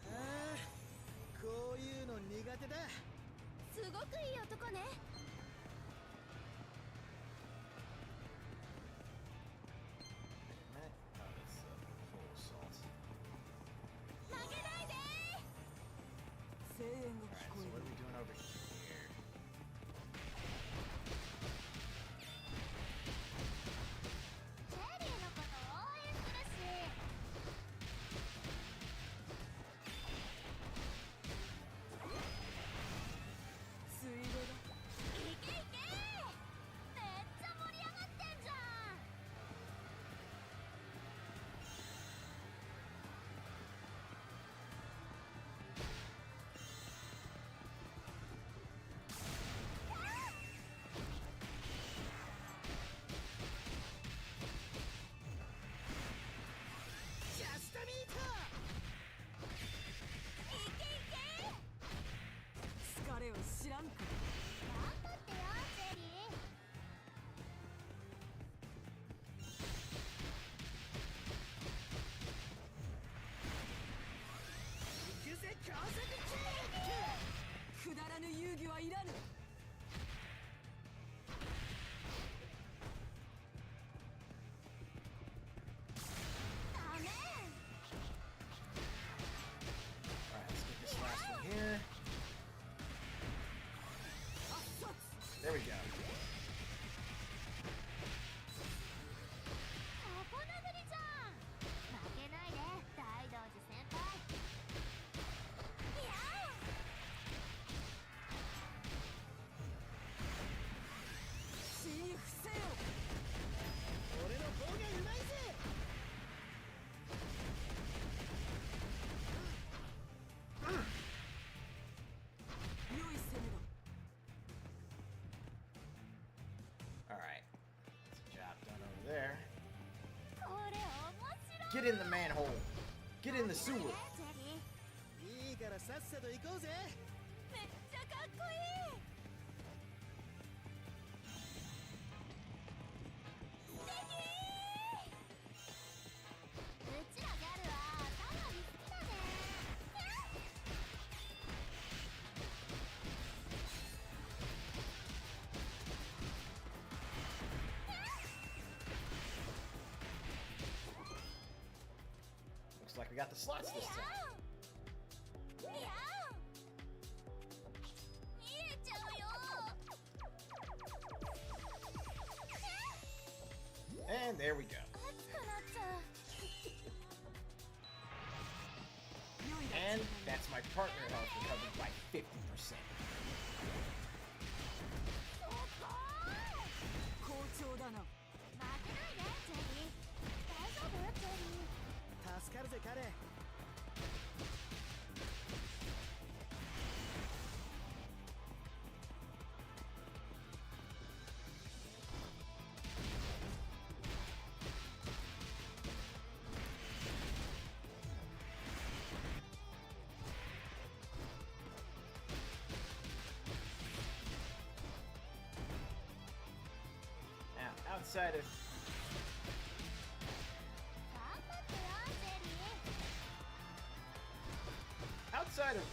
ああ、こういうの苦手だ。すごくいい男ね。 Minute. 知らんか。頑張ってよジェリー。行くぜ川崎くだらぬ遊戯はいらぬ。ダメ。 Alright, let's get this last one here. There we go. 横殴りじゃん。負けないで大道寺先輩。いや死に伏せよ。俺の方がうまいぜ。良い攻めだ。 Alright. That's a job done over there. これ面白い。 Get in the manhole. Get in the sewer. ジェリー。いいからさっさと行こうぜ。めっちゃかっこいい。素敵。うちらギャルは騒ぎ好きだね。Looks like we got the slots this time. いや見えちゃうよ。 And there we go. 熱くなっちゃう。 And that's my partner health recovered by 50%. 好調だな。負けないでジェリー。大丈夫ジェリー。助かるぜ彼。 Now, outside of 頑張ってよジェリー。 outside of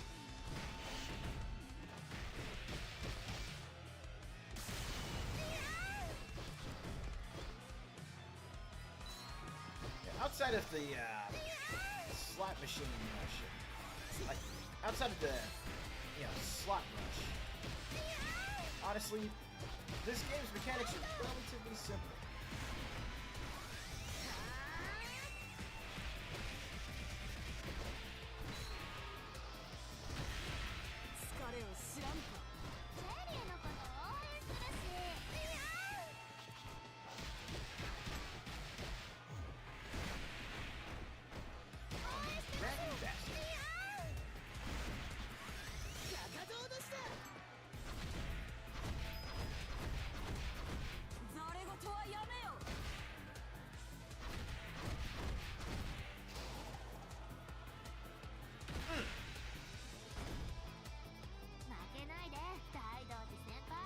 yeah, outside of the slot machine shit, like outside of the slot rush. Honestly, this game's mechanics are relatively simple. 疲れを知らんか。ジェリーのこと応援するし。応援してます。 Dragon Bastard. かかと落とした。ざれ言はやめよ。負けないで大道寺先輩。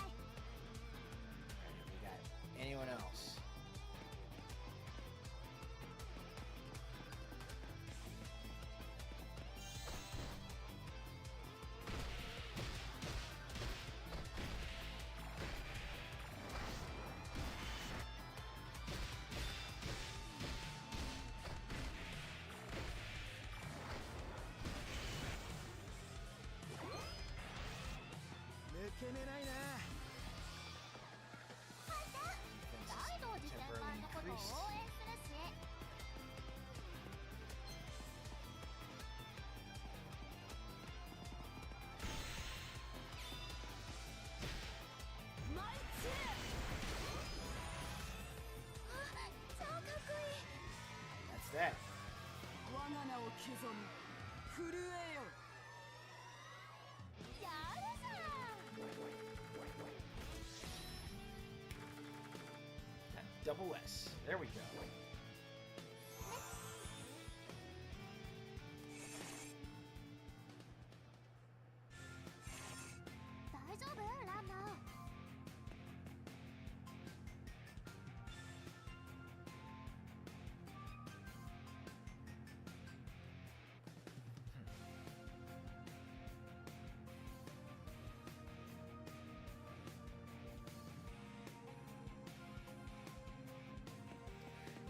We got anyone else? that? 我が名を刻み震えよ。やるじゃん。 Double S. There we go. 大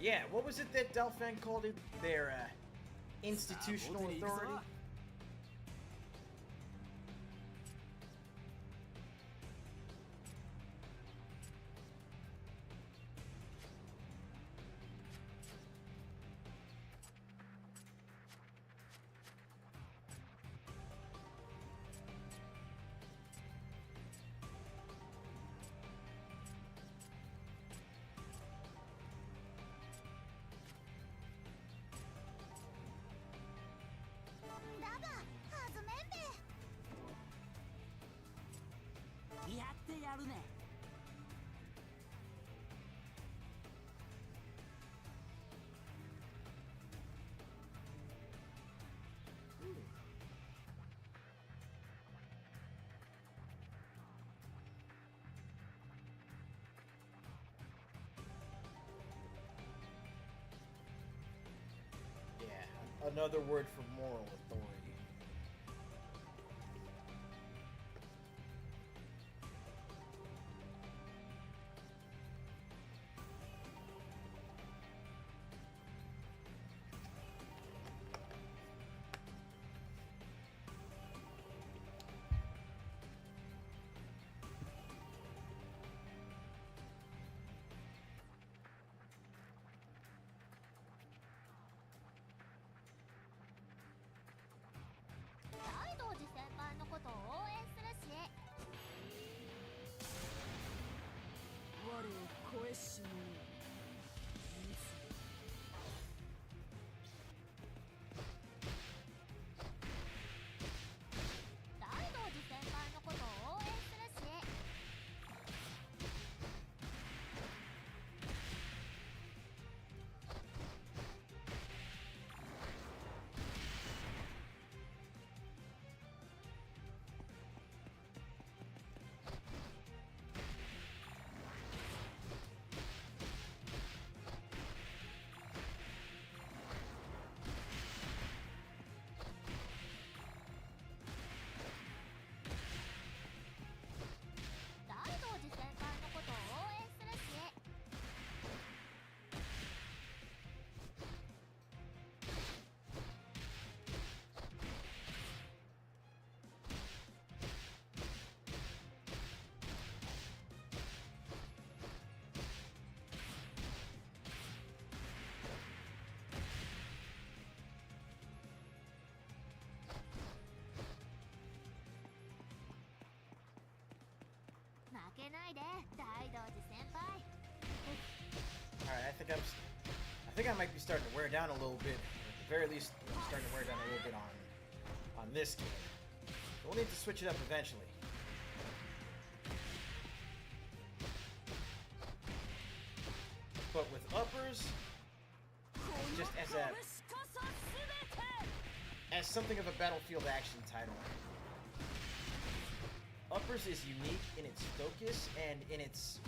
Yeah, what was it that Delphin called it? Their institutional authority? Another word for moral authority. Alright, I think I might be starting to wear down a little bit. At the very least, I'm starting to wear down a little bit on this game. We'll need to switch it up eventually. But with uppers, just as something of a battlefield action title, uppers is unique in its focus and in its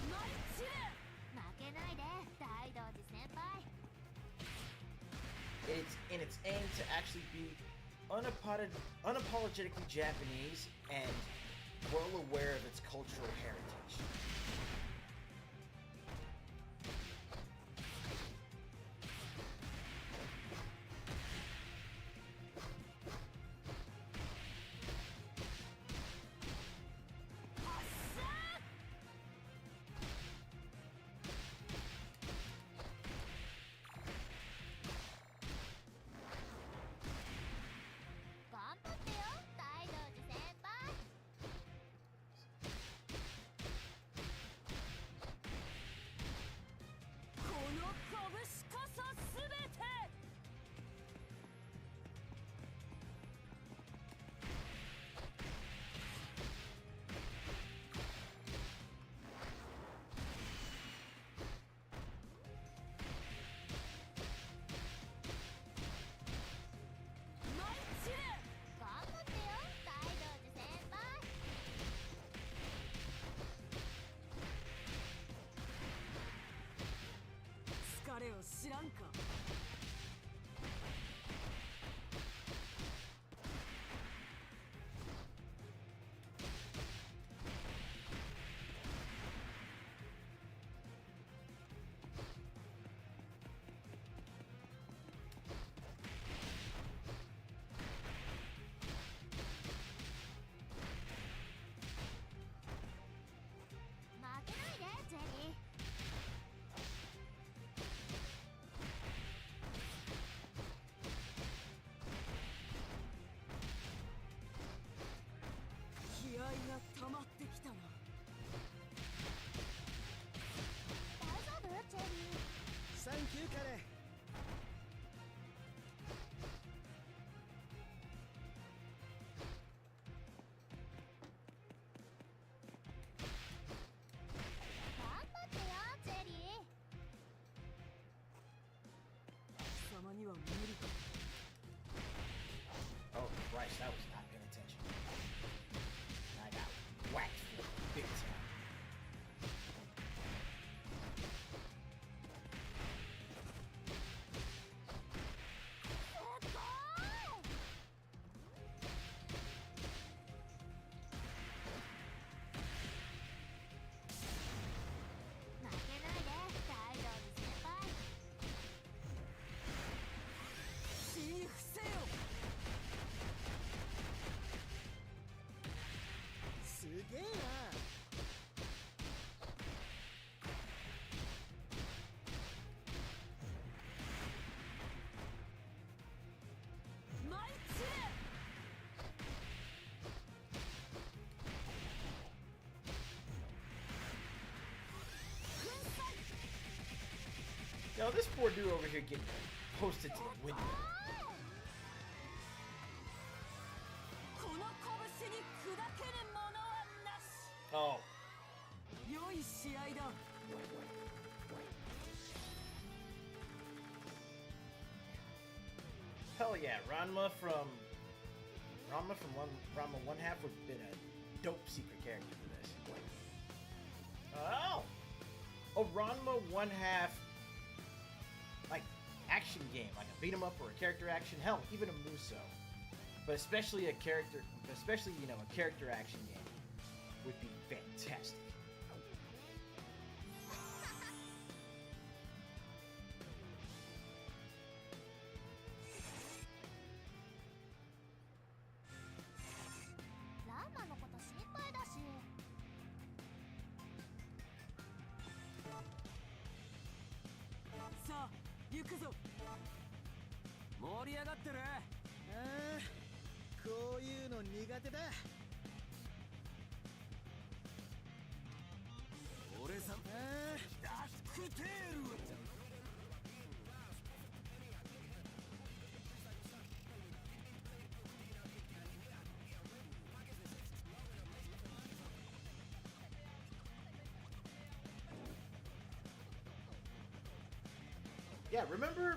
aim to actually be unapologetically Japanese and well aware of its cultural heritage. this poor dude over here getting posted to the window. この拳に砕けるものはなし。 Oh. 良い試合だ。 Hell yeah, Ranma from Ranma One Half would have been a dope secret character for this. Oh, a Ranma One Half like action game, like a beat 'em up or a character action. Hell, even a Musou, but especially a character action game would be fantastic. ランマのこと心配だし。さあ行くぞ。盛り上がってる。ああ、こういうの苦手だ。俺さんあダックテール。 Yeah, remember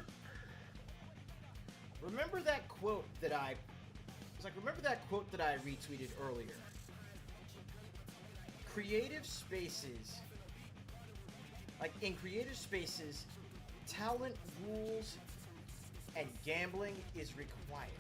that quote that I retweeted earlier. Creative spaces, like in creative spaces, talent rules and gambling is required.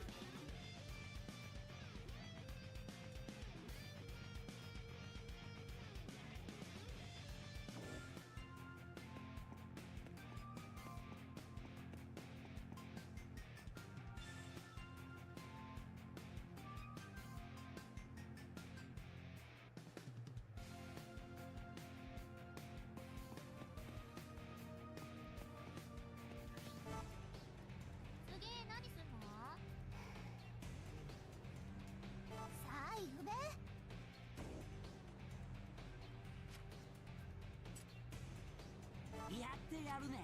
やってやるね。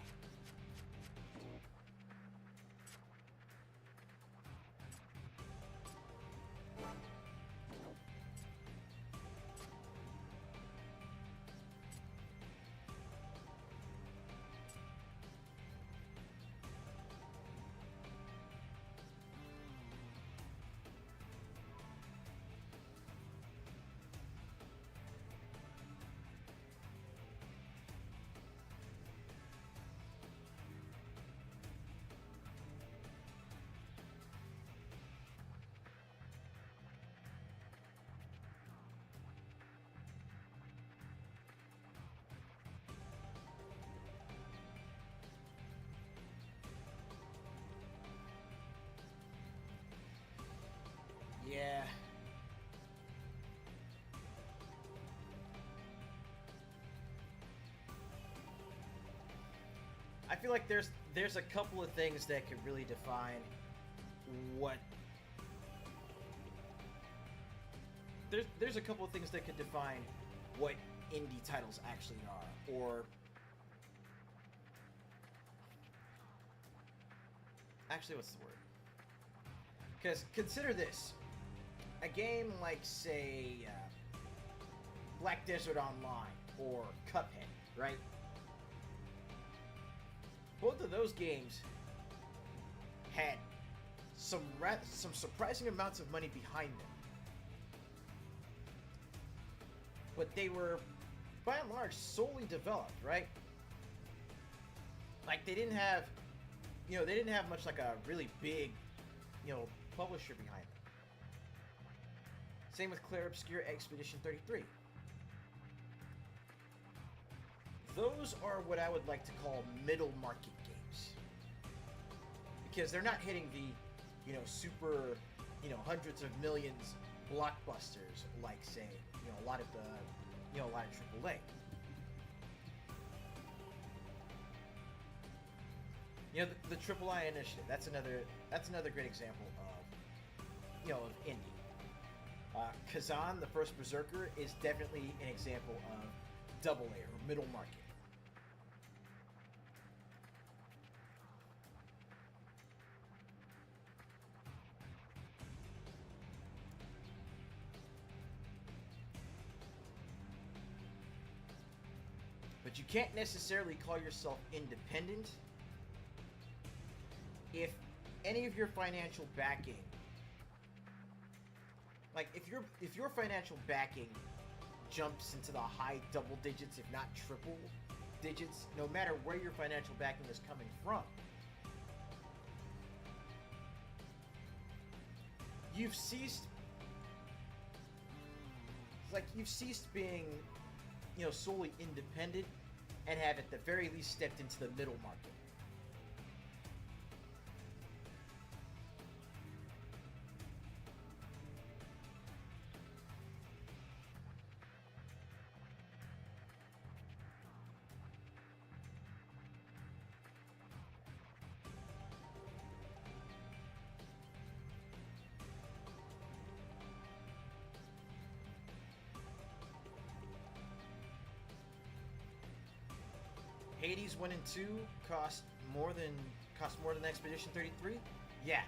Yeah. I feel like there's a couple of things that could really define what there's a couple of things that could define what indie titles actually are, or actually, what's the word? Because consider this. A game like, say, Black Desert Online or Cuphead, right? Both of those games had some surprising amounts of money behind them. But they were, by and large, solely developed, right? Like, they didn't have much like a really big, publisher behind them. Same with Claire Obscure Expedition 33. Those are what I would like to call middle market games. Because they're not hitting the, super, hundreds of millions blockbusters like, say, a lot of AAA. The AAA initiative. That's another great example of indie. Kazan, the first Berserker, is definitely an example of double A or middle market. But you can't necessarily call yourself independent if any of your financial backing, like if your financial backing jumps into the high double digits, if not triple digits, no matter where your financial backing is coming from, you've ceased being, you know, solely independent, and have at the very least stepped into the middle market. Hades 1 and 2 cost more than Expedition 33? Yeah,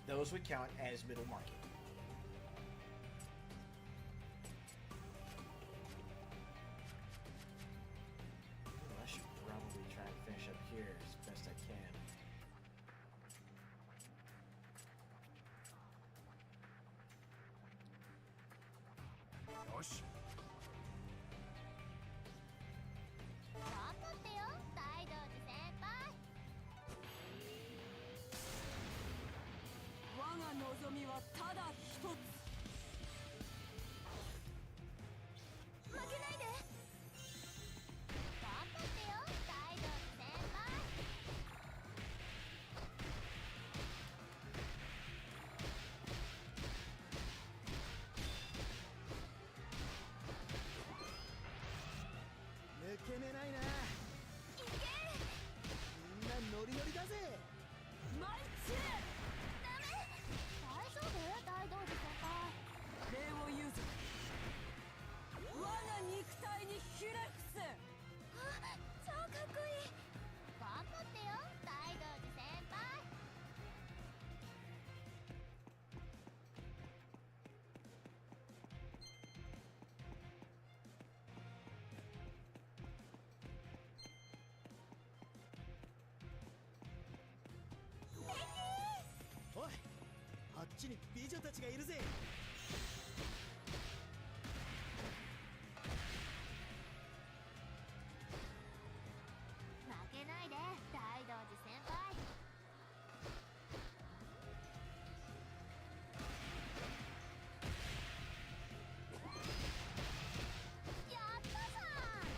those would count as middle market. Ooh, I should probably try and finish up here as best I can. Yosh. 頑張ってよ大道寺先輩。我が望みはただ一つ。負けないで。頑張ってよ大道寺先輩。抜け目ないな。いけ。みんなノリノリだぜ。マイチェダメ。大丈夫大道寺先輩。礼を言うぞ。我が肉体にひれ伏せ。あ、超かっこいい。頑張ってよ大道寺先輩。おい、あっちに美女たちがいるぜ。負けないで大道寺先輩。やったじゃん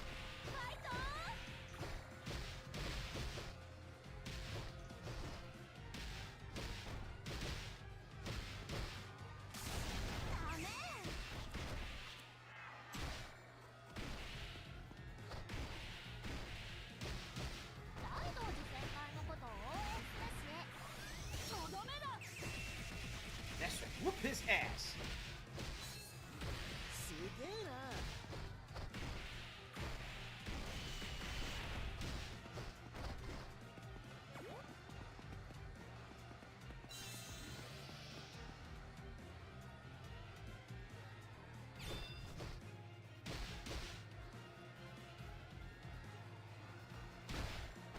ファイトダメ。大道寺先輩のことを応援するし。とどめだ。 That's right, whoop his ass! すげえな。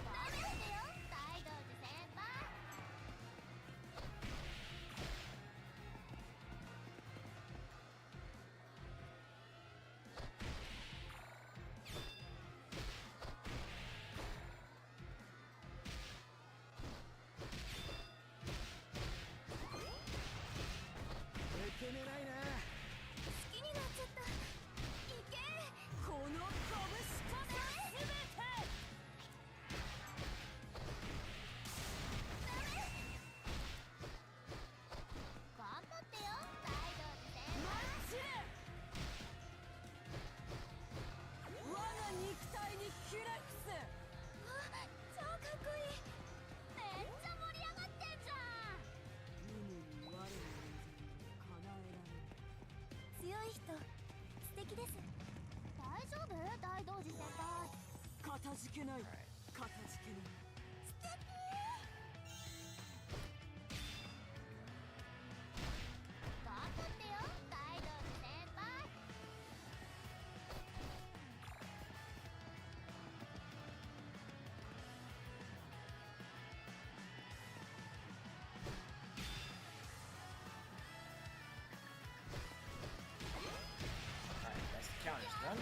ダメしてよ大道寺先輩。抜け目ないな。好きになっちゃった。いけ。この拳こそ全て。ダメ。頑張ってよ大道寺先マ輩。イチェ我が肉体にひれ伏せ。あ、超かっこいい。めっちゃ盛り上がってんじゃん。無に我の望みを叶えられる。強い人素敵です。大丈夫大道寺先輩。かたじけないかたじけない。素敵。頑張ってよ大道寺先輩。honest one.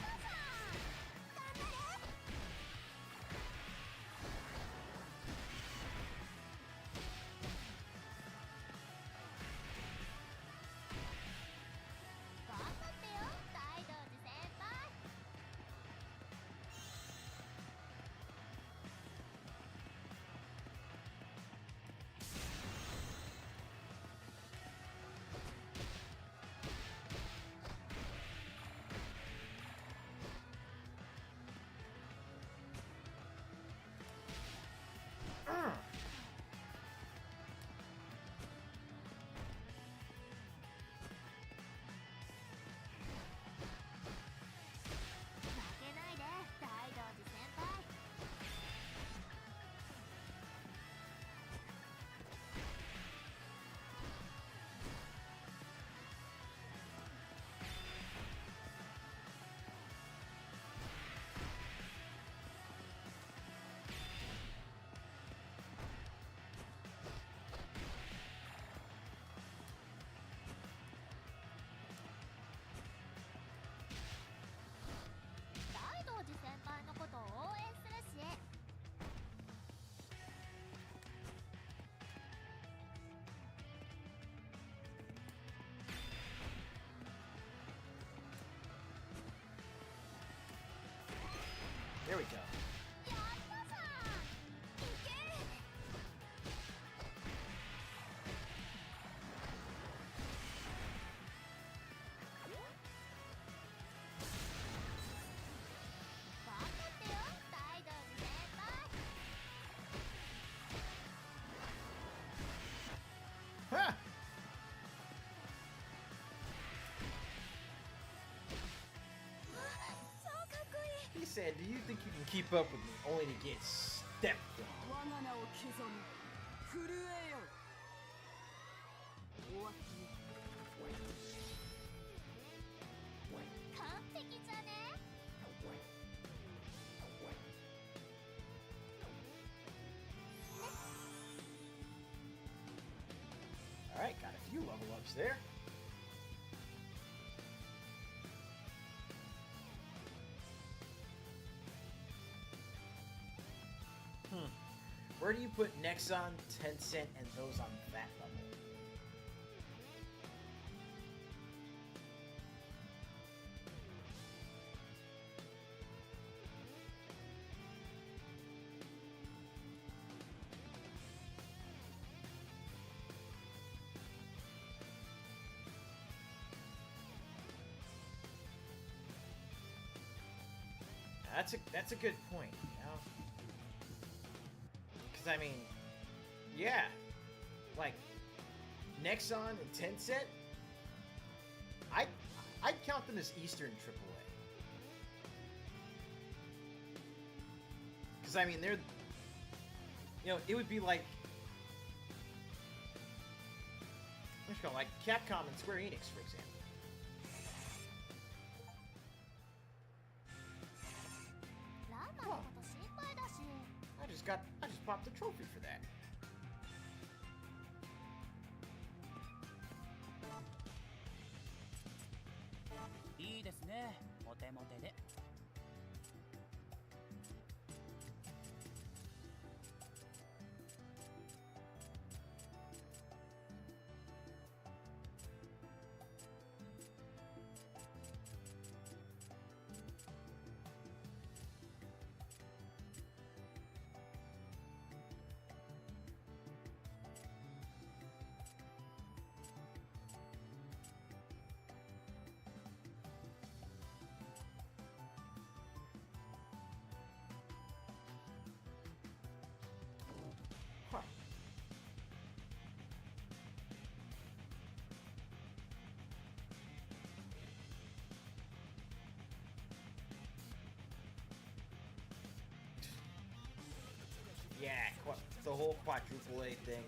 There we go. Huh. He said, do you think you can keep up with me only to get stepped on? 我が名を刻む震えよ終わったね完璧じゃね Alright, got a few level ups there. Where do you put Nexon, Tencent, and those on that level? That's a good point, you know? Because, I mean, yeah, like, Nexon and Tencent, I'd count them as Eastern AAA. Because, I mean, they're, you know, it would be like, what's it called, like Capcom and Square Enix, for example. I just popped a trophy for that. いいですね。モテモテで。Huh. Yeah, the whole quadruple A thing,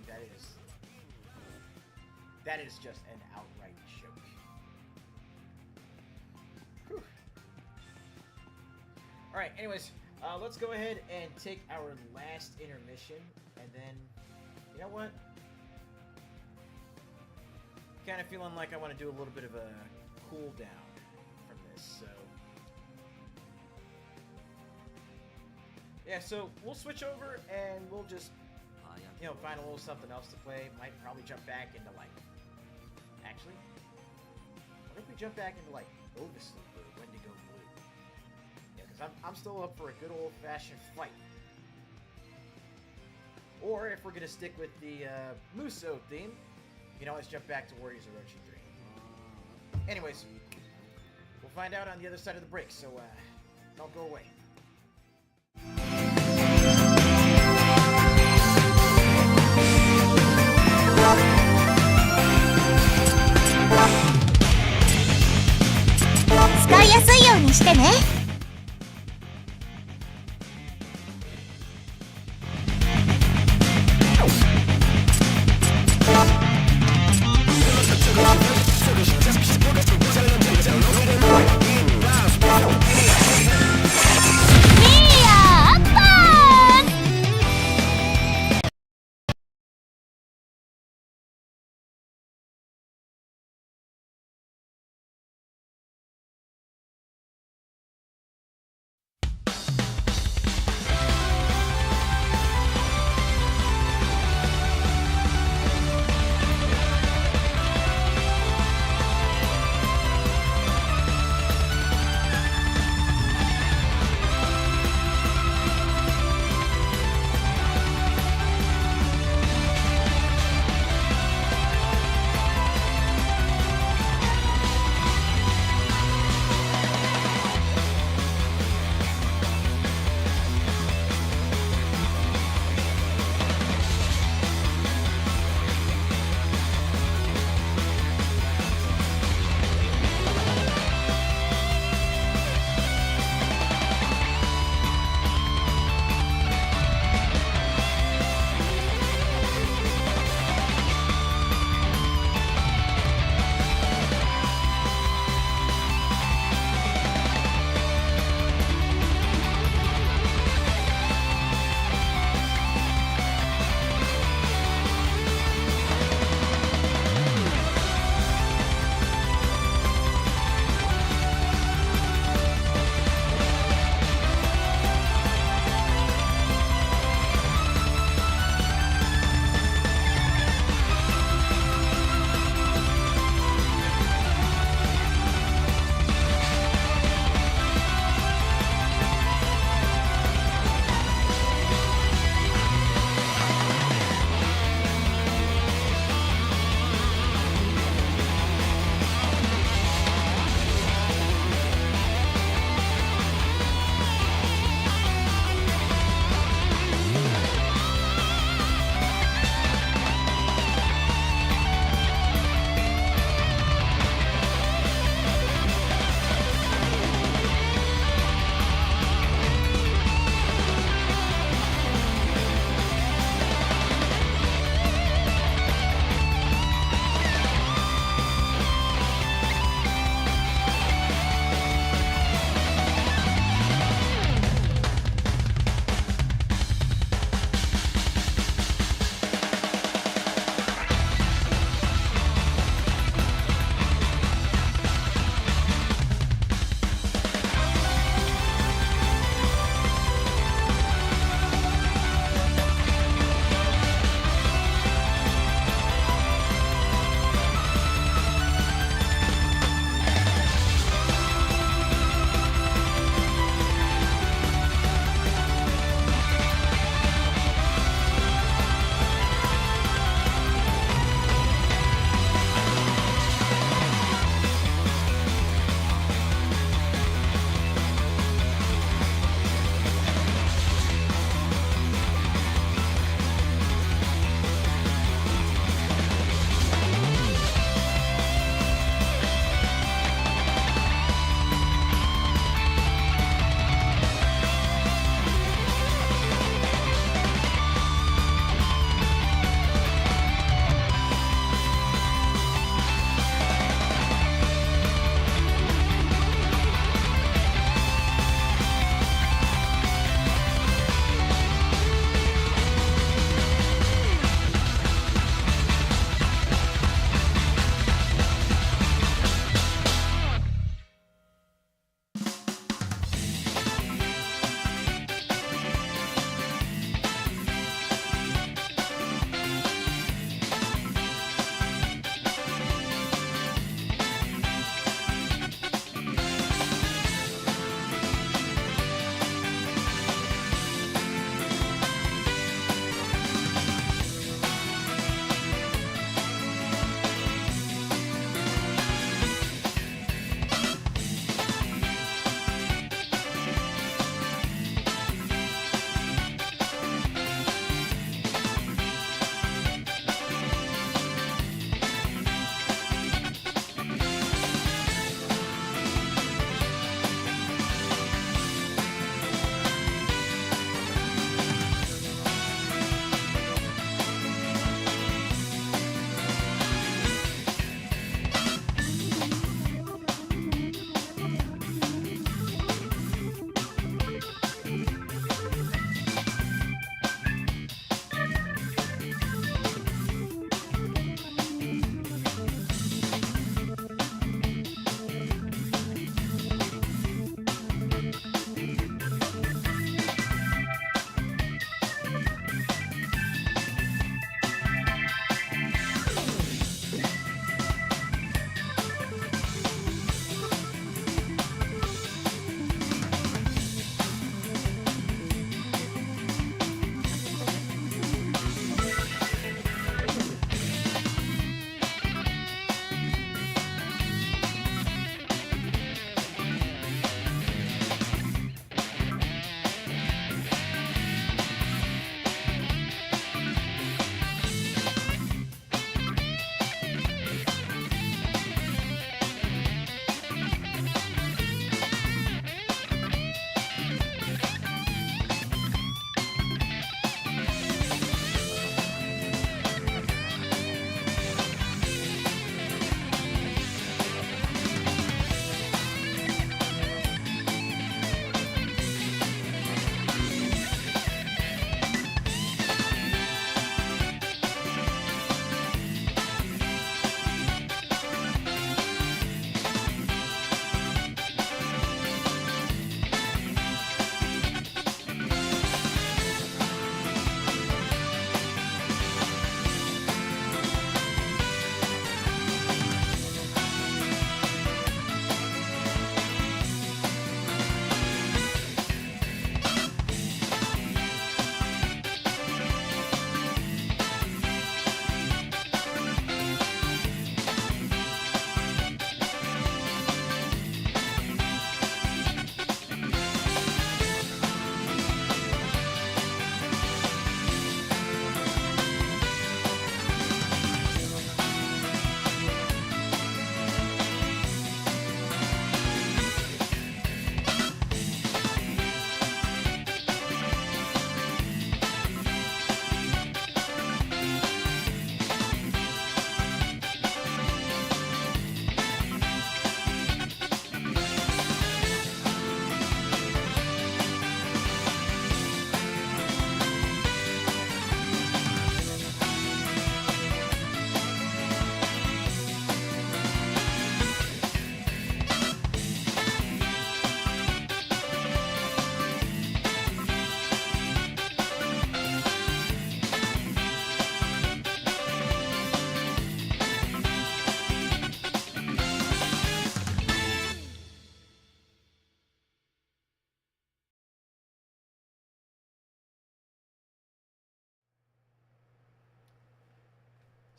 that is just an outright joke. Whew. Alright, anyways, let's go ahead and take our last intermission, and then, you know what? Kind of feeling like I want to do a little bit of a cool down from this, so Yeah, so we'll switch over and we'll just, find a little something else to play. Might probably jump back into like, actually, I think we jump back into like Oversleep or Wendigo Blue. Yeah, because I'm still up for a good old-fashioned fight. Or if we're gonna stick with the Musou theme, you can always jump back to Warriors Orochi 3. Anyways, we'll find out on the other side of the break, so don't go away. Sky やすいようにしてね。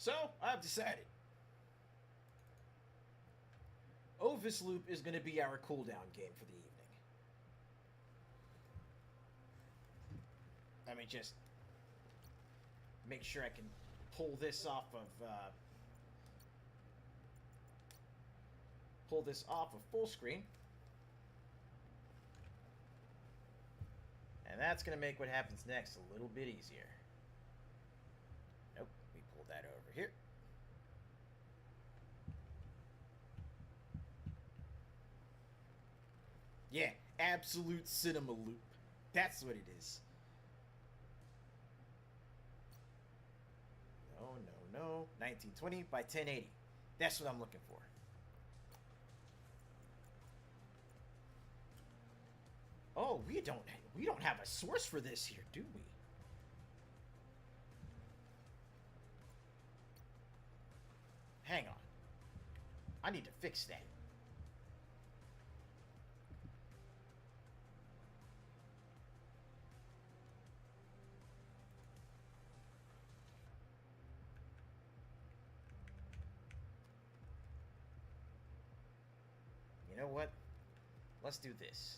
So, I've decided. Ovis Loop is going to be our cooldown game for the evening. Let me just make sure I can pull this off of full screen. And that's going to make what happens next a little bit easier. Nope, we pull that over here. Yeah, absolute cinema loop. That's what it is. No. 1920 by 1080. That's what I'm looking for. Oh, we don't have a source for this here, do we? Hang on. I need to fix that. You know what? Let's do this.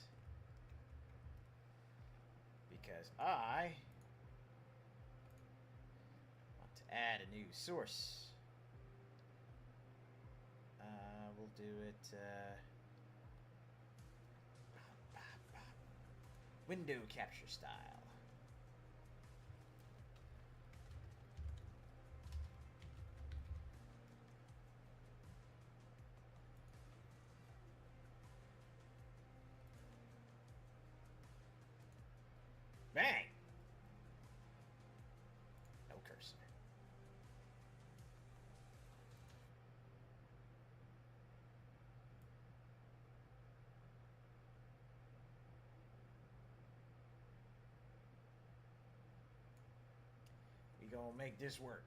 Because I want to add a new source. We'll do it window capture style. Bang! No cursor. We gonna make this work.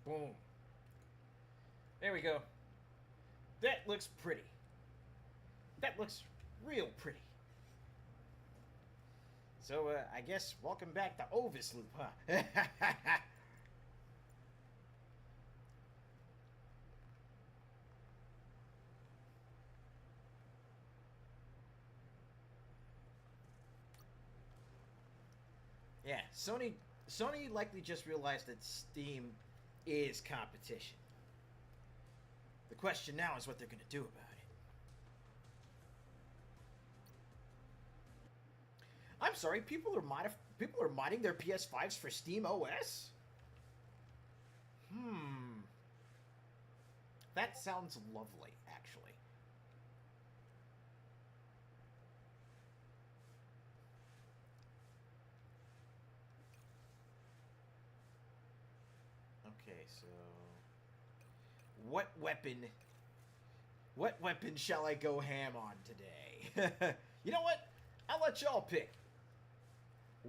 Boom. There we go. That looks pretty. That looks real pretty. So, I guess welcome back to Ovis Loop, huh? Yeah, Sony likely just realized that Steam is competition. The question now is what they're going to do about it. I'm sorry, people are modding their PS5s for Steam OS? That sounds lovely, actually. Okay, so what weapon shall I go ham on today? You know what? I'll let y'all pick.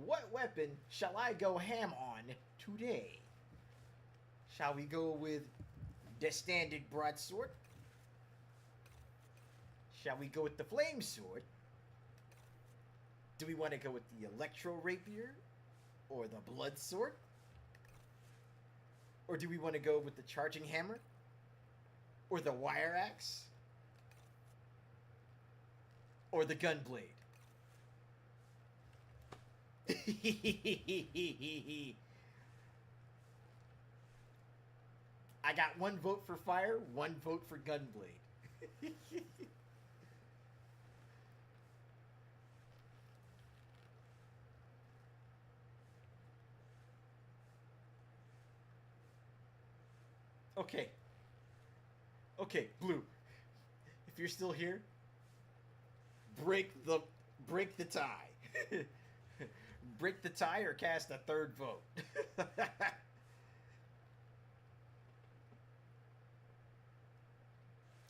What weapon shall I go ham on today? Shall we go with the standard broadsword? Shall we go with the flame sword? Do we want to go with the electro rapier or the blood sword? Or do we want to go with the charging hammer? Or the wire axe? Or the gun blade? I got one vote for fire, one vote for gunblade. Okay. Okay, Blue. If you're still here, break the tie. Break the tie or cast a third vote.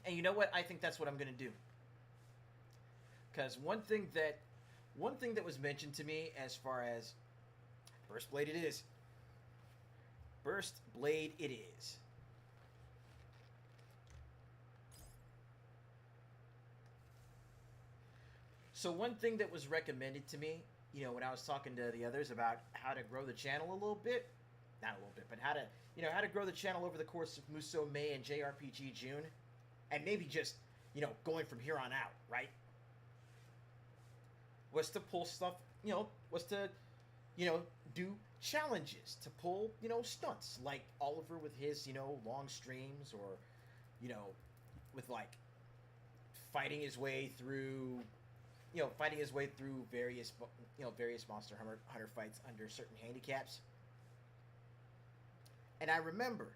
And you know what? I think that's what I'm going to do. Because one thing that was mentioned to me as far as First Blade it is, Burst Blade it is. So one thing that was recommended to me, you know, when I was talking to the others about how to grow the channel a little bit, not a little bit, but how to, you know, how to grow the channel over the course of Musou May and JRPG June, and maybe just, you know, going from here on out, right? Was to pull stuff, you know, was to, you know, do challenges, to pull, you know, stunts, like Oliver with his, you know, long streams, or, you know, with, like, fighting his way through, you know, various, you know, various Monster Hunter fights under certain handicaps. And I remember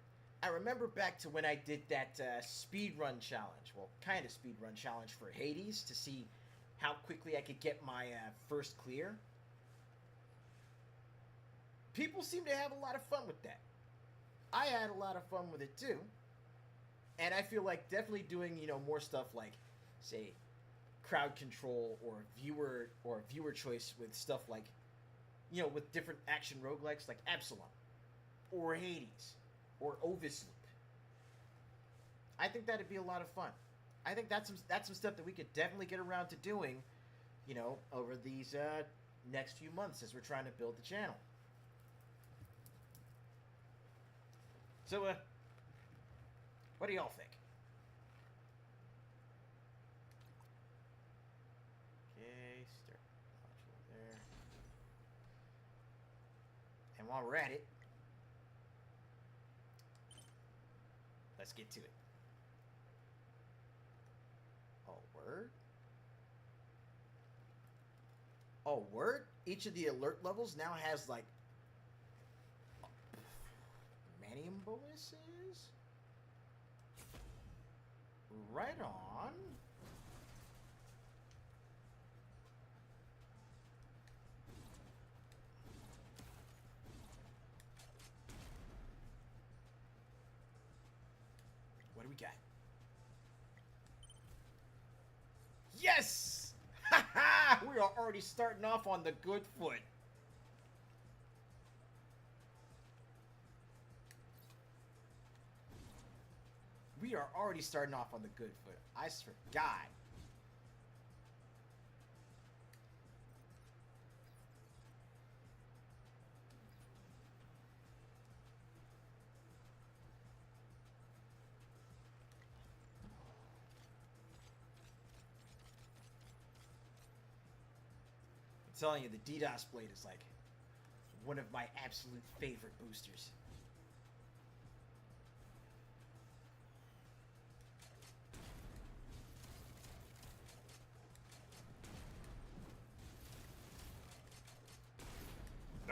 back to when I did that speedrun challenge, well, kind of speedrun challenge for Hades, to see how quickly I could get my first clear. People seem to have a lot of fun with that. I had a lot of fun with it too. And I feel like definitely doing, you know, more stuff like, say, crowd control or viewer choice with stuff like, you know, with different action roguelikes like Absalom or Hades or Ovis Loop. I think that'd be a lot of fun. I think that's some stuff that we could definitely get around to doing, you know, over these next few months as we're trying to build the channel. So, what do y'all think? Okay, start module there. And while we're at it, let's get to it. Oh, word? Oh, word? Each of the alert levels now has, like, Manium bonuses? Right on. What do we got? Yes! Ha ha! We are already starting off on the good foot. We are already starting off on the good foot. I forgot. I'm telling you, the DDoS blade is like one of my absolute favorite boosters.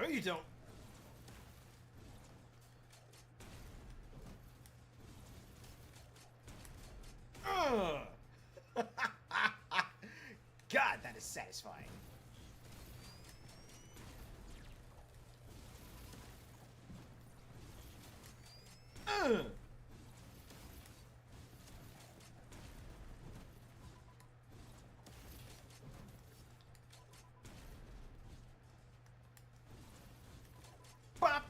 No, you don't. God, that is satisfying. Bop.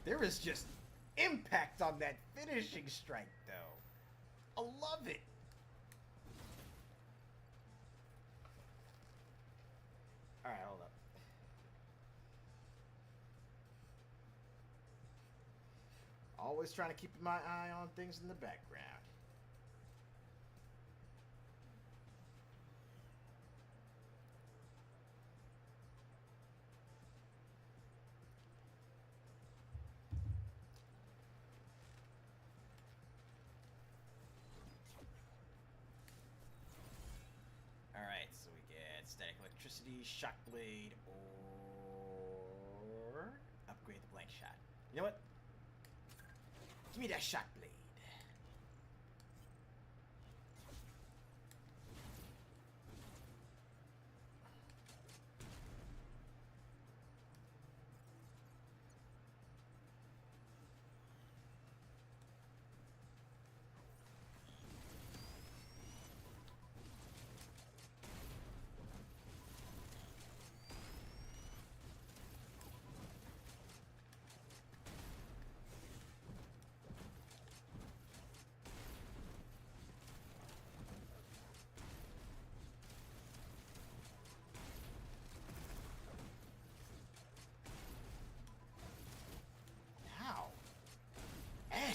There is just impact on that finishing strike, though. I love it. Alright, hold up. Always trying to keep my eye on things in the background. Alright, so we get static electricity, shock blade, or upgrade the blank shot. You know what? Give me that shock blade.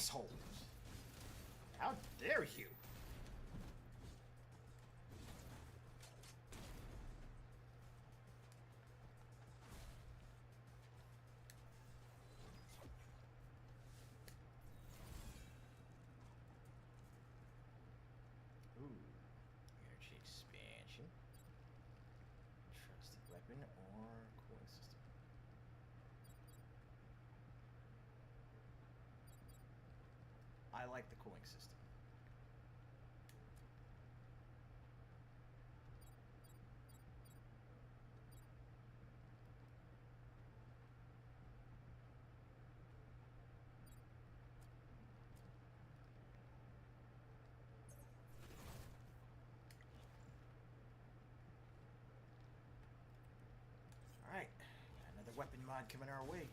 assholes! How dare you! Ooh, energy expansion. Trusted weapon or cooling system. I like the cooling system. Alright, another weapon mod coming our way.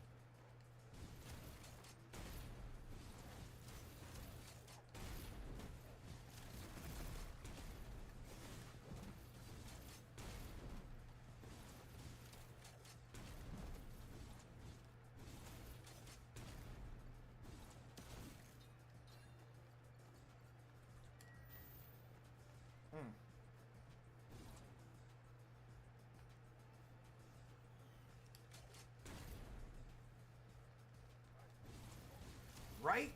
Hmm. Right?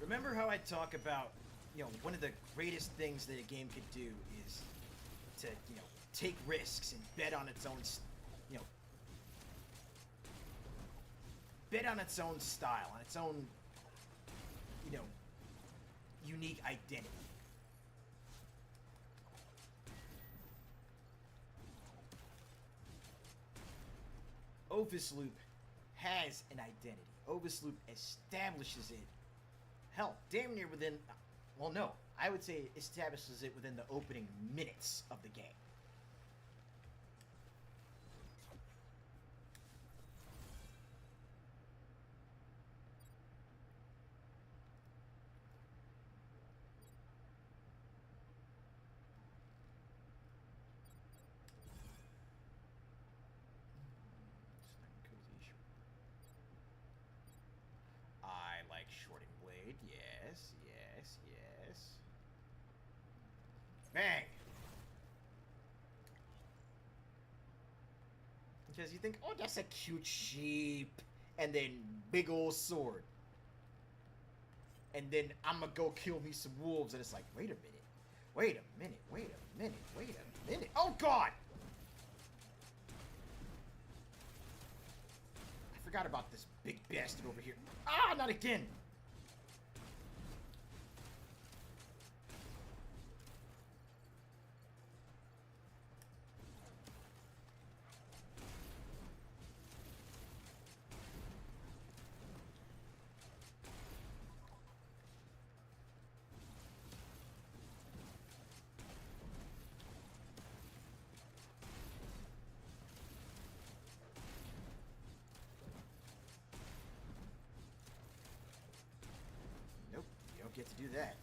Remember how I talk about, one of the greatest things that a game could do is to, take risks and bet on its own, bet on its own style, on its own, unique identity. Oversloop has an identity. Oversloop establishes it. Hell, damn near within... Well, no. I would say it establishes it within the opening minutes of the game. I like Shorting Blade. Yes, yes, yes. Bang! Because you think, oh, that's a cute sheep. And then big old sword. And then I'm gonna go kill me some wolves. And it's like, wait a minute. Wait a minute. Wait a minute. Wait a minute. Oh, God! I forgot about this big bastard over here. Ah, not again! Nope, you don't get to do that.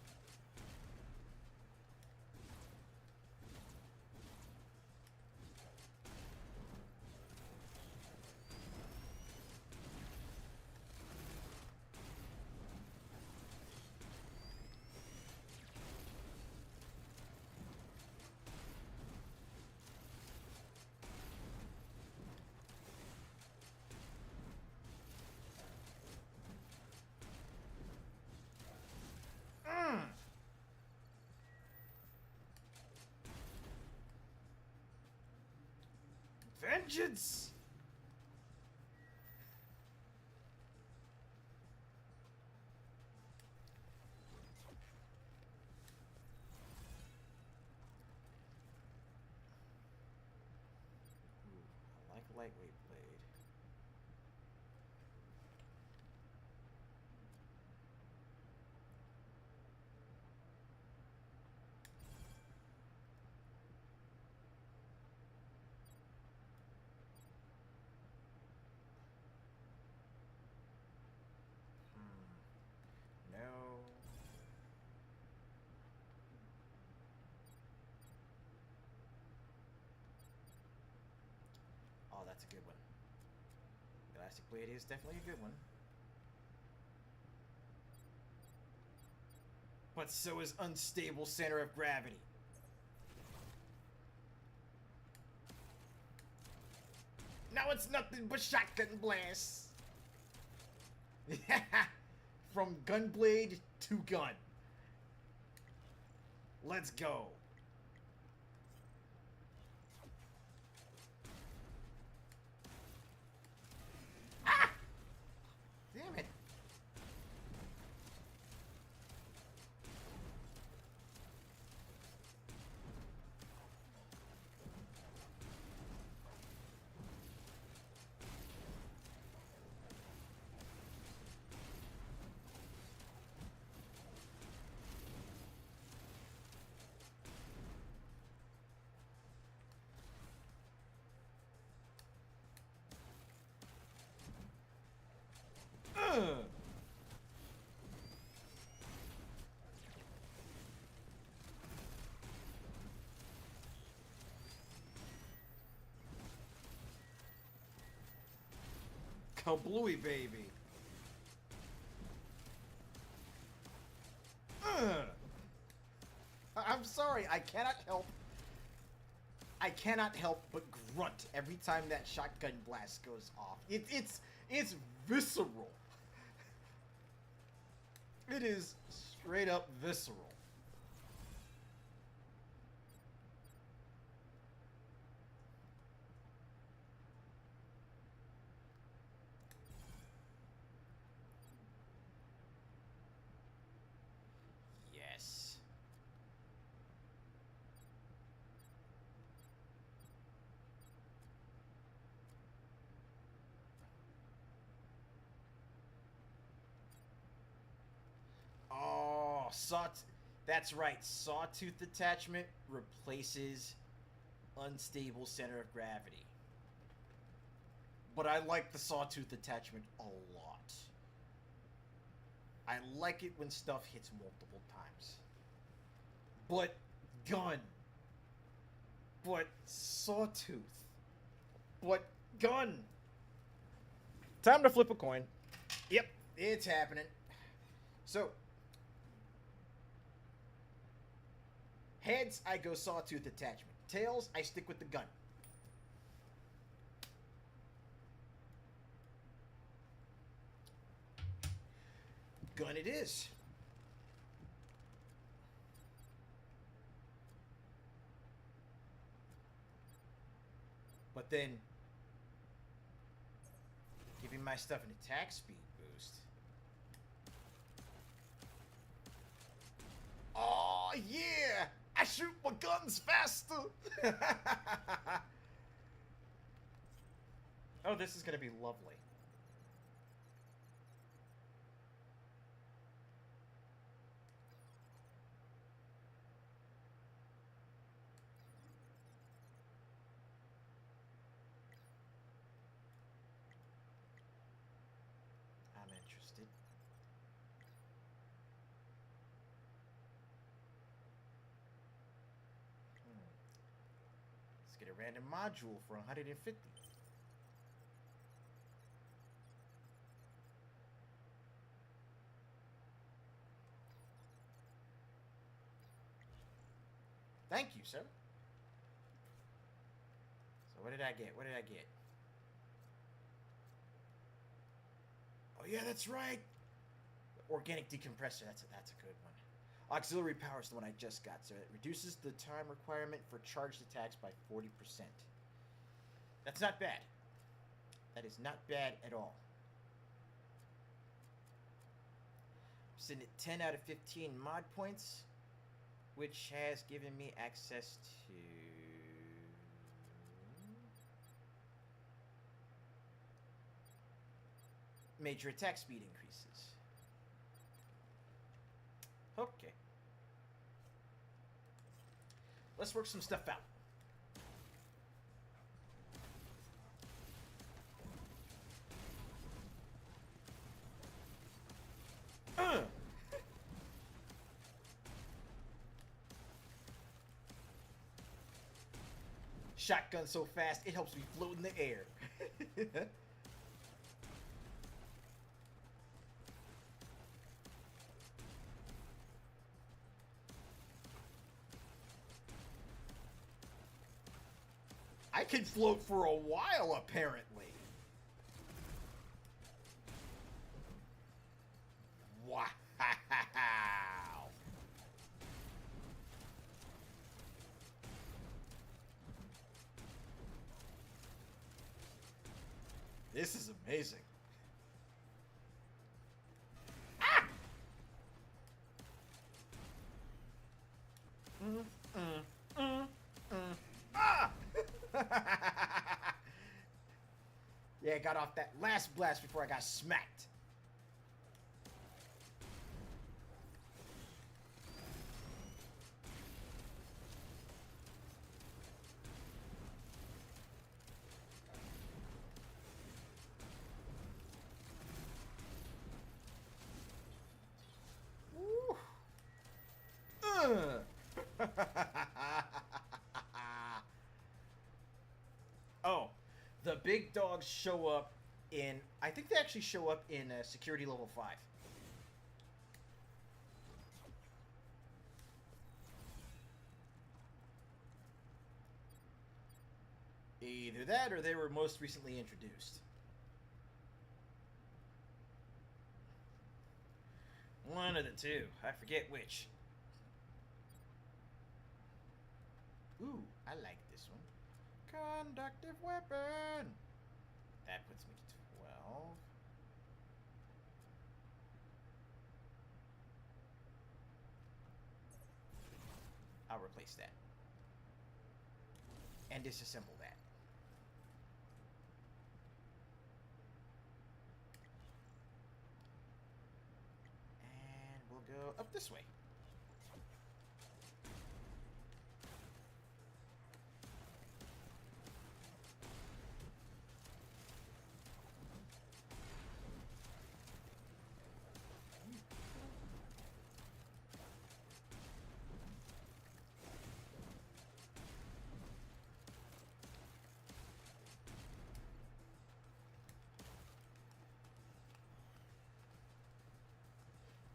Vengeance! Ooh, I like lightweight blade. No. that's a good one. Elastic Blade is definitely a good one. But so is Unstable Center of Gravity. Now it's nothing but shotgun blasts. From Gunblade to gun. Let's go. Ah! Damn it. Kablooey, baby. I'm sorry, I cannot help but grunt every time that shotgun blast goes off. It's visceral. It is straight up visceral. Yes. Oh, that's right. Sawtooth attachment replaces Unstable Center of Gravity. But I like the Sawtooth attachment a lot. I like it when stuff hits multiple times. But gun. But Sawtooth. But gun. Time to flip a coin. Yep, it's happening. So, heads, I go Sawtooth attachment. Tails, I stick with the gun. Gun it is. But then, giving my stuff an attack speed boost. Oh, yeah! I shoot my guns faster! Oh, this is gonna be lovely. I'm interested. Let's get a random module for 150. Thank you, sir. So what did I get? What did I get? Oh yeah, that's right. Organic decompressor. That's a good one. Auxiliary power is the one I just got. So it reduces the time requirement for charged attacks by 40%. That's not bad. That is not bad at all. I'm sitting at 10 out of 15 mod points, which has given me access to major attack speed increases. Okay. Let's work some stuff out. Shotgun so fast, it helps me float in the air. I can float for a while, apparently. Wow. This is amazing. Ah! Ah! Yeah, I got off that last blast before I got smacked. Woo. Oh, the big dogs show up in... I think they actually show up in security level 5. Either that or they were most recently introduced. One of the two. I forget which. Ooh, I like this one. Conductive weapon! That puts me to 12. I'll replace that. And disassemble that. And we'll go up this way.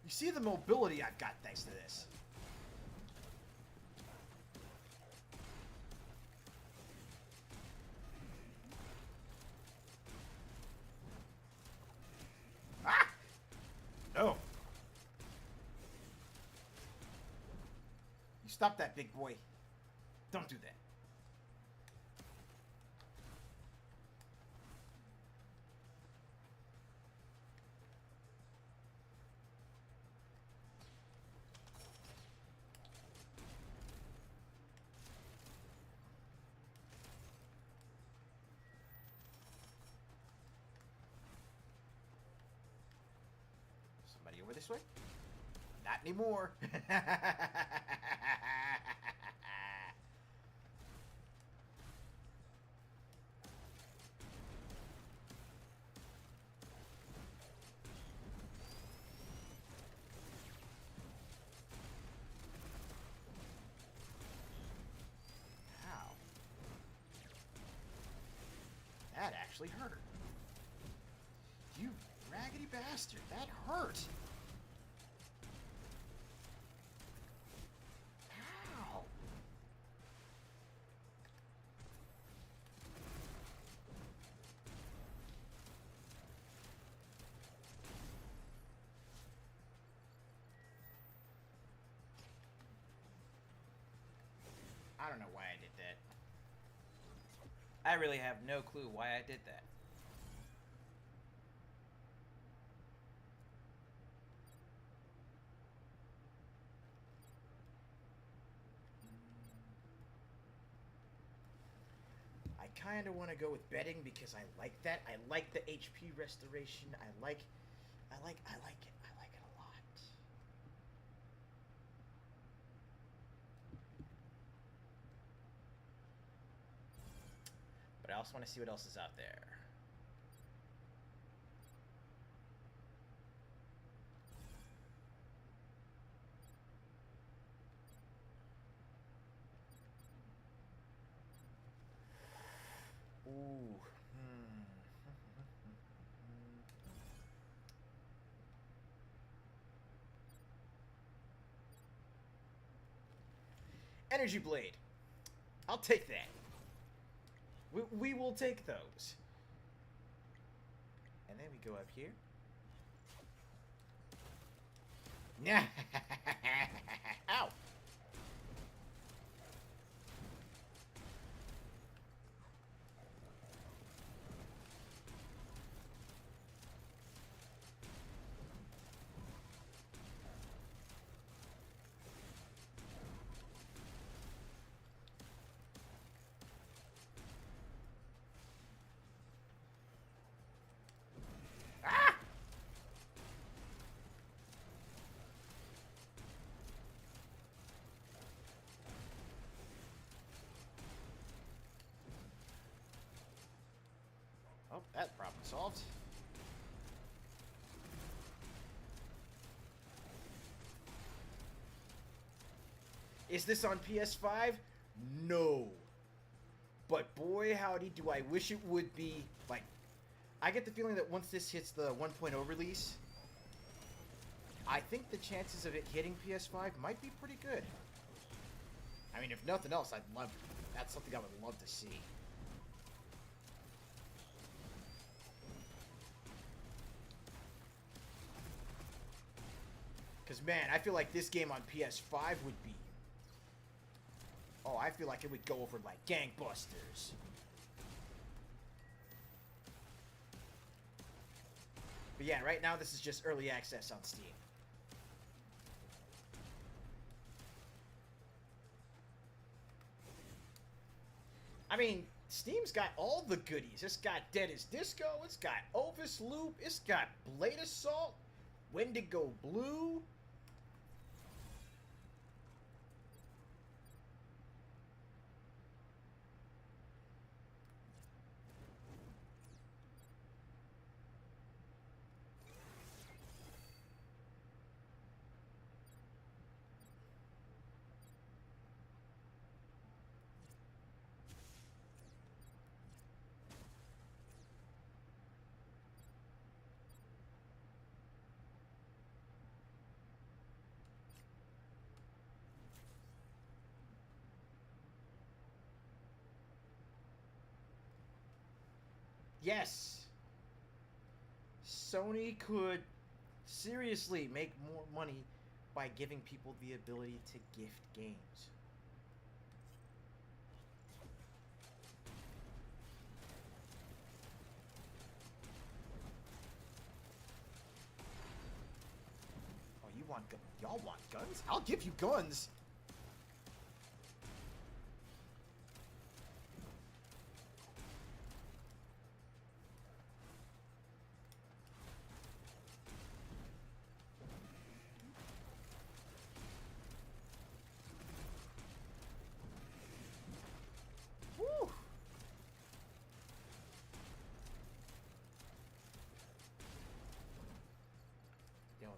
You see the mobility I've got thanks to this. Ah! No. You stop that, big boy. Don't do that. Somebody over this way? Not anymore. Ow. That actually hurt. You raggedy bastard. That hurt. Ow. I don't know why I did that. I really have no clue why I did that. I kind of want to go with betting because I like that. I like the HP restoration. I like it. I like it a lot. But I also want to see what else is out there. Ooh. Energy Blade. I'll take that. We will take those. And then we go up here. Ow. Oh, that problem solved. Is this on PS5? No. But boy, howdy, do I wish it would be. Like, I get the feeling that once this hits the 1.0 release, I think the chances of it hitting PS5 might be pretty good. I mean, if nothing else, I'd love. That's something I would love to see. Because, man, I feel like this game on PS5 would be... Oh, I feel like it would go over like gangbusters. But yeah, right now this is just early access on Steam. I mean, Steam's got all the goodies. It's got Dead as Disco, it's got Ovis Loop, it's got Blade Assault, Wendigo Blue. Yes, Sony could seriously make more money by giving people the ability to gift games. Oh, you want guns? Y'all want guns? I'll give you guns.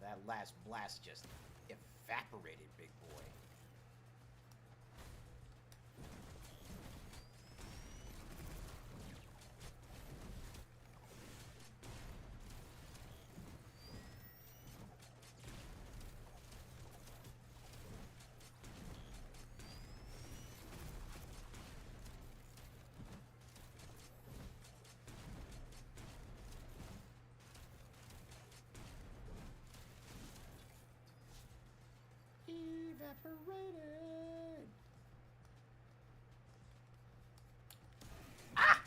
That last blast just evaporated, big boy. Evaporated. Ah!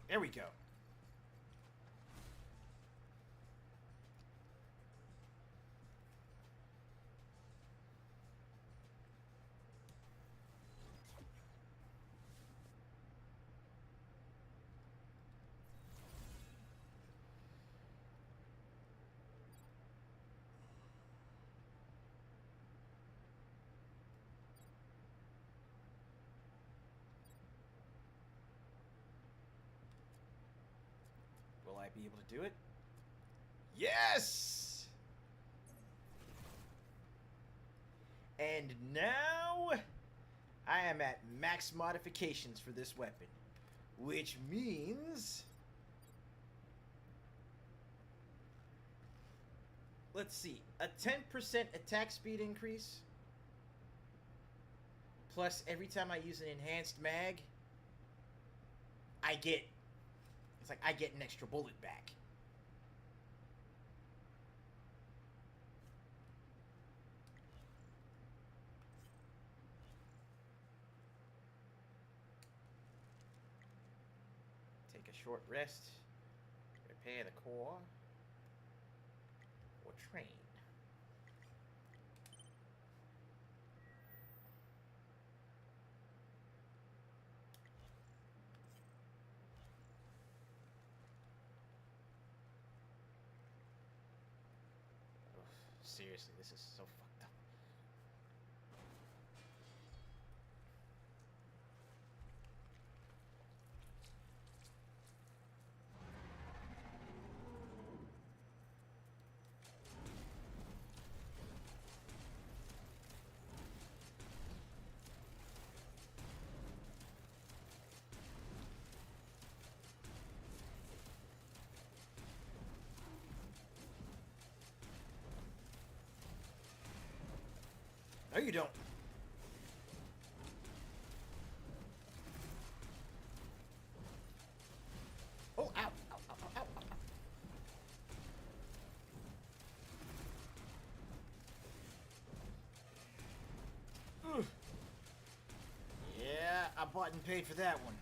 There we go. Will I be able to do it? Yes! And now I am at max modifications for this weapon, which means let's see, a 10% attack speed increase, plus every time I use an enhanced mag, I get an extra bullet back. Take a short rest, repair the core, or train. Seriously, this is so fucked up. No, you don't. Oh, ow, ow, ow, ow, ow, ow. Ugh. Yeah, I bought and paid for that one.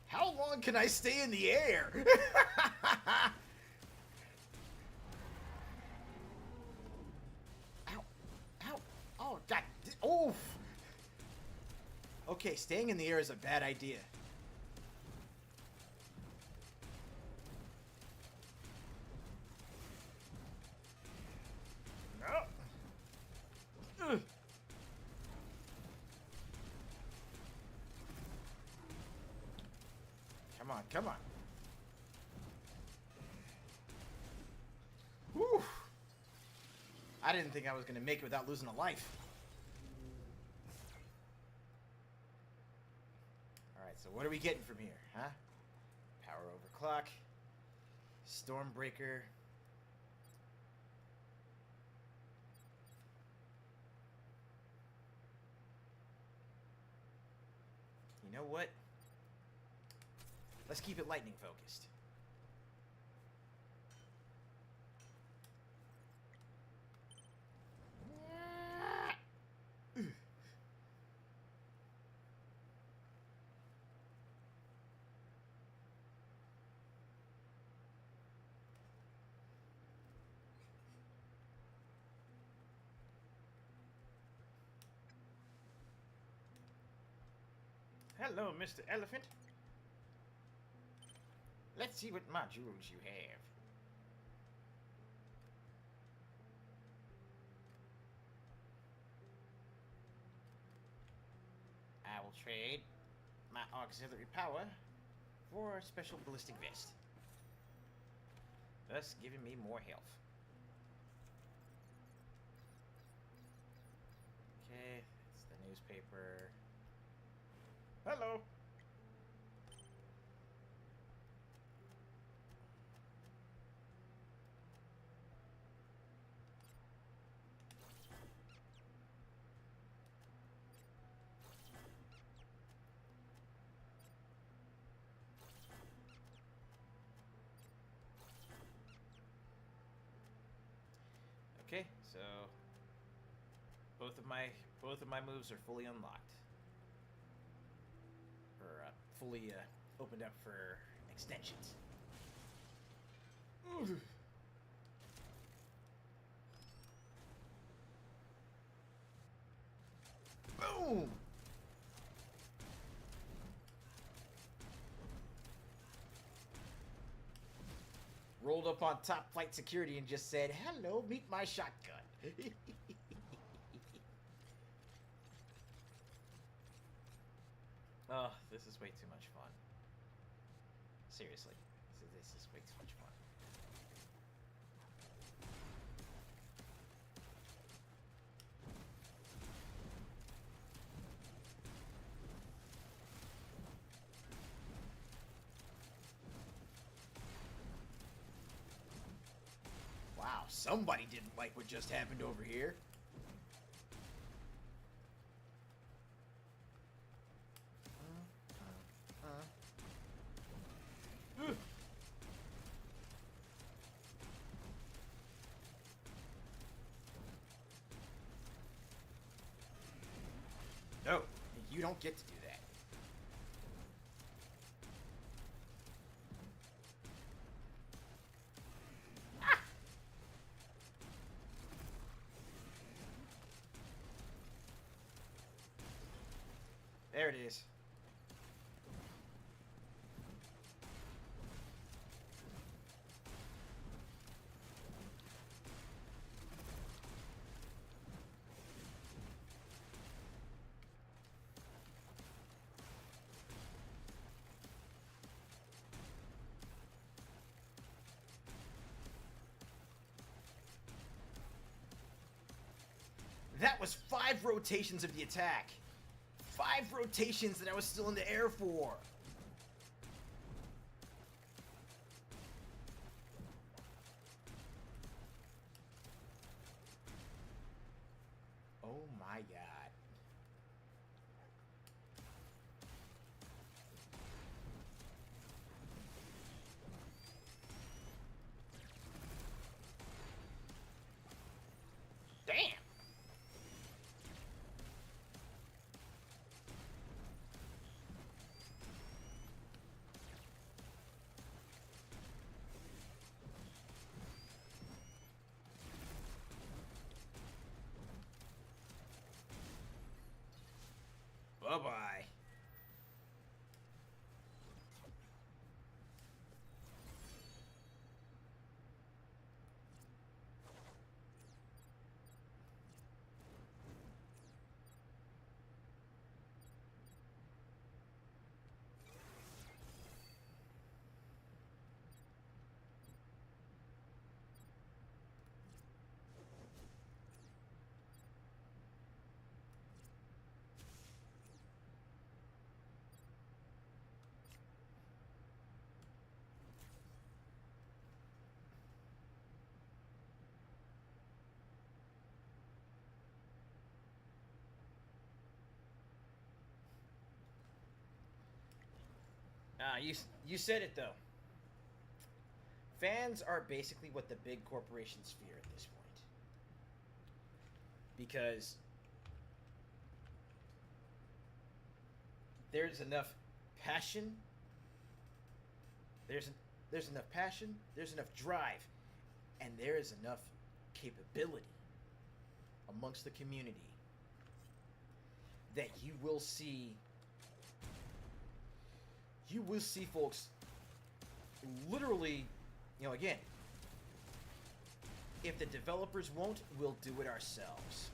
How long can I stay in the air? Ow. Ow. Oh, God. Oof. Okay, staying in the air is a bad idea. No. Ugh. Come on, come on. Whew. I didn't think I was going to make it without losing a life. Alright, so what are we getting from here, huh? Power overclock. Stormbreaker. You know what? Let's keep it lightning focused. Hello, Mr. Elephant. Let's see what modules you have. I will trade my auxiliary power for a special ballistic vest, thus giving me more health. Okay, it's the newspaper. Hello. Okay, so both of my moves are fully unlocked, or fully opened up for extensions. Boom! Rolled up on top flight security and just said, "Hello, meet my shotgun." Oh, this is way too much fun. Seriously, this is way too much fun. Wow, somebody didn't like what just happened over here. No, you don't get to do that. Ah! There it is. That was 5 rotations of the attack. 5 rotations that I was still in the air for. Oh my god. Damn. Bye-bye. You said it though. Fans are basically what the big corporations fear at this point. Because there's enough passion. There's enough passion, there's enough drive, and there is enough capability amongst the community that you will see folks literally, again, if the developers won't, we'll do it ourselves.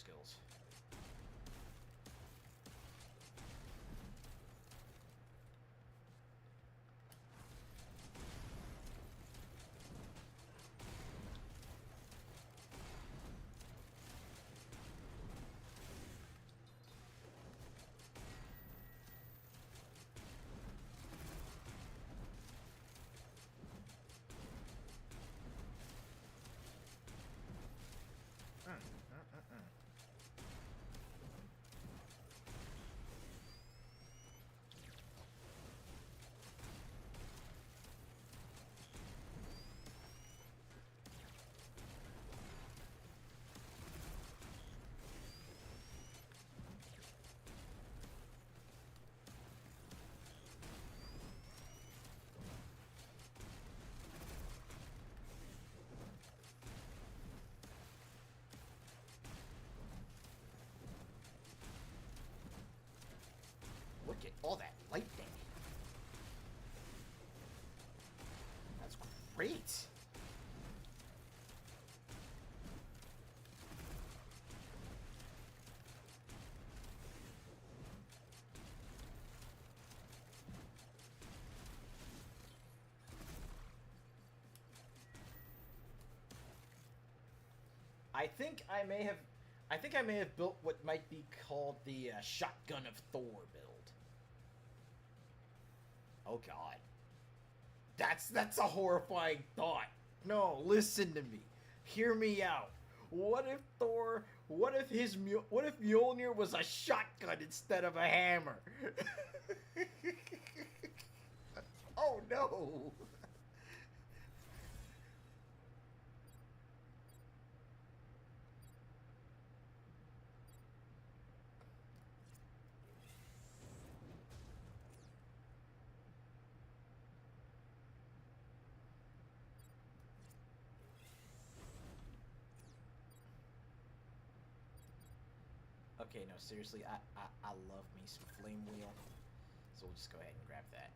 skills. Look at all that lightning. That's great. I think I may have built what might be called the shotgun of Thor build. Oh god. That's a horrifying thought. No, listen to me. Hear me out. What if Mjolnir was a shotgun instead of a hammer? Oh no. Okay, no, seriously, I love me some Flame Wheel, so we'll just go ahead and grab that.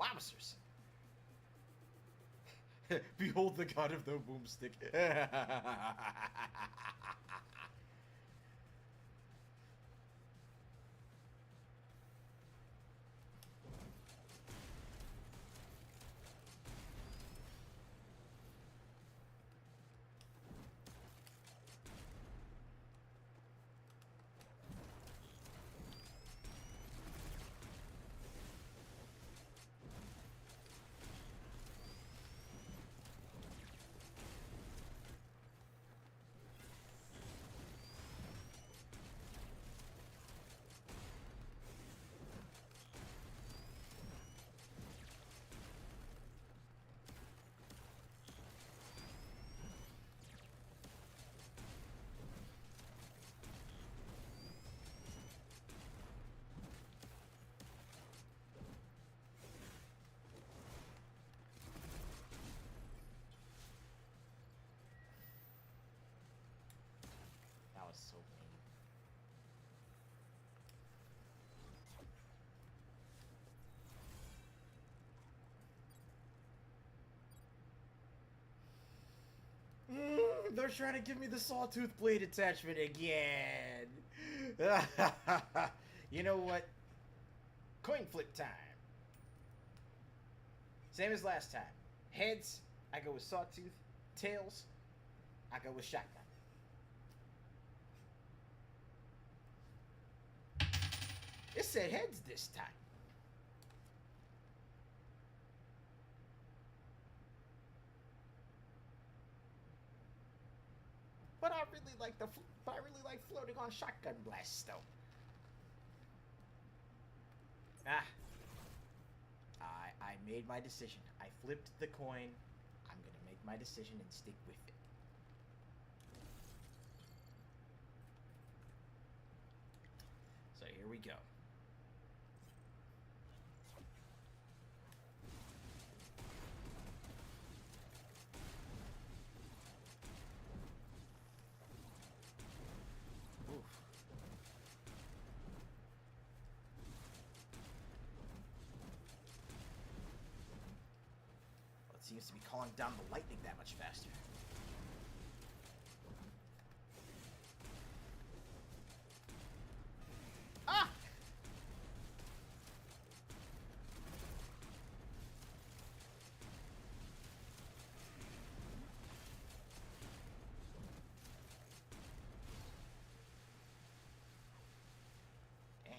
Wowzers! Behold the god of the boomstick. That was so mean. They're trying to give me the sawtooth blade attachment again. You know what? Coin flip time. Same as last time. Heads, I go with sawtooth. Tails, I go with shotgun. It said heads this time. But I really like floating on shotgun blasts though. Ah. I made my decision. I flipped the coin. I'm gonna make my decision and stick with it. So here we go. Oof. Well, it seems to be calling down the lightning that much faster. Ah! Damn.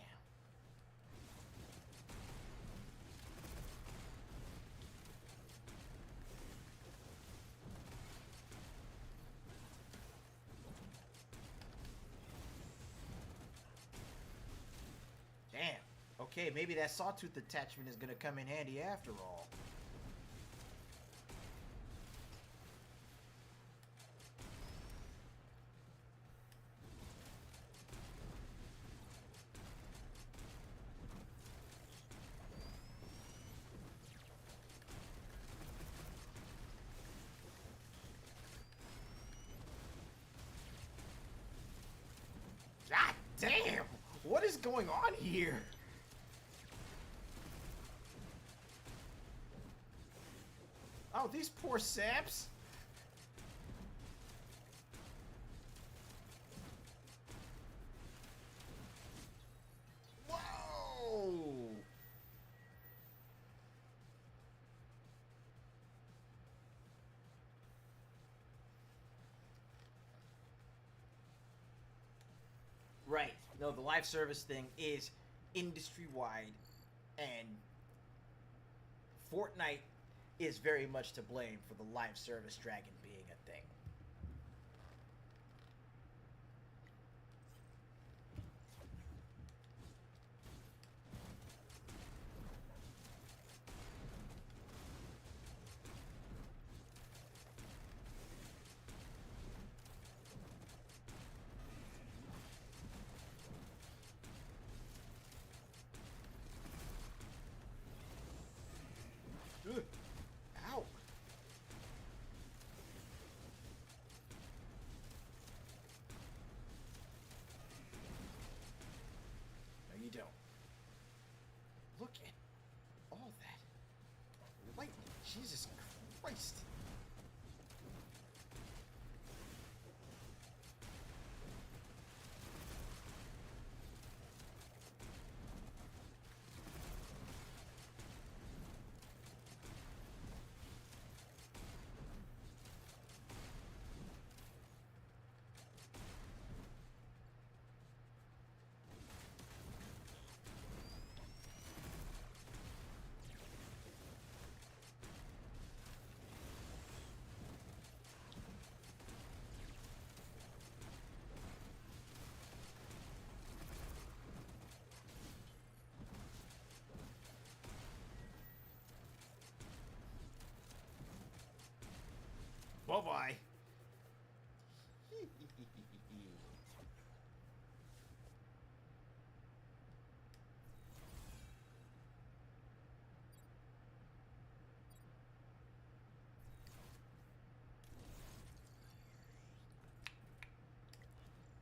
Damn. Okay, maybe that sawtooth attachment is gonna come in handy after all. God damn! What is going on here? Oh, these poor saps. Whoa! Right. No, the live service thing is industry-wide, and Fortnite is very much to blame for the live service dragon being a thing. Ugh. Ow. No, you don't. Look at all that lightning. Jesus Christ. Bye-bye.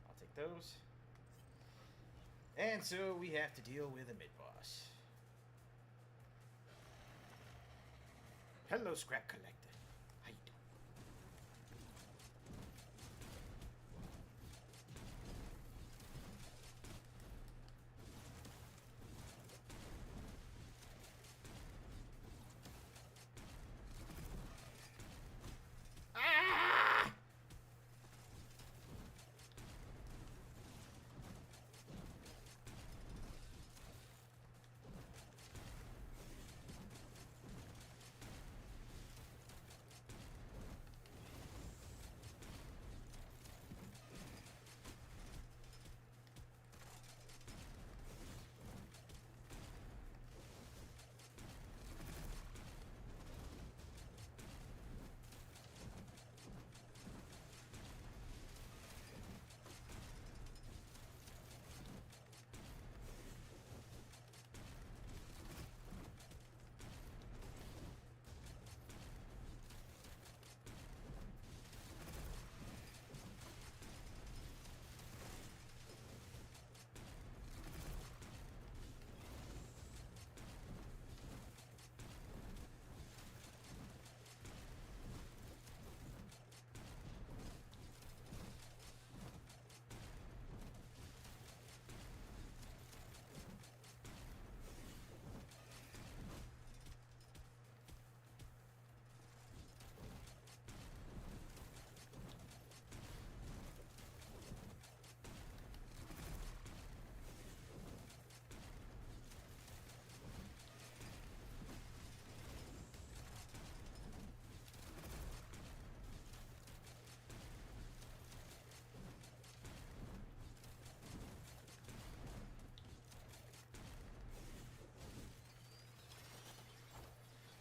I'll take those. And so we have to deal with a mid-boss. Hello, Scrap Collector. How you doing? Ah!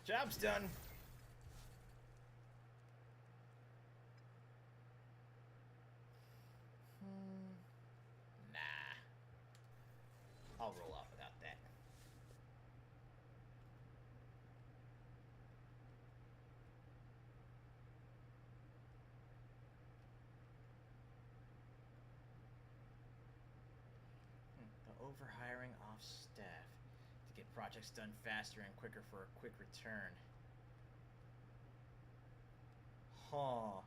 Job's done. Nah. I'll roll off without that. The overhiring off staff to get projects done faster and quicker for a quick return. Huh.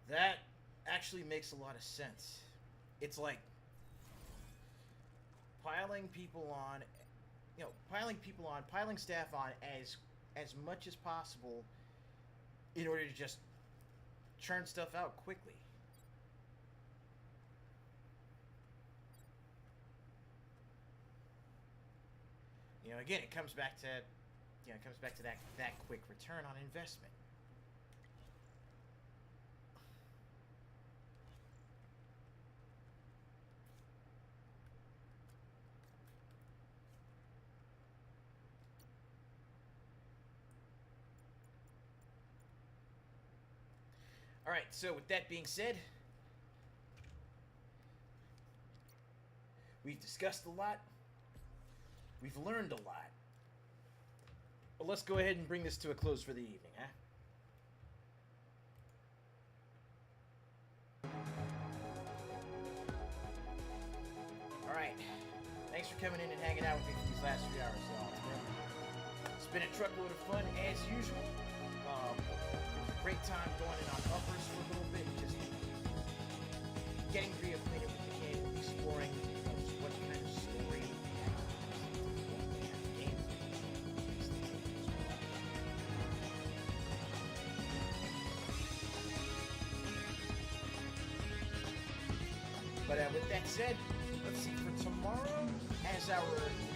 That actually makes a lot of sense. It's like piling people on, piling staff on as much as possible in order to just churn stuff out quickly. Again, it comes back to, that quick return on investment. All right, so with that being said, we've discussed a lot. We've learned a lot. But let's go ahead and bring this to a close for the evening, huh? All right. Thanks for coming in and hanging out with me for these last 3 hours, y'all. It's been a truckload of fun as usual. Great time going in on uppers for a little bit, just getting reacquainted with the game, exploring just what kind of story But with that said, let's see, for tomorrow, as our pre-show,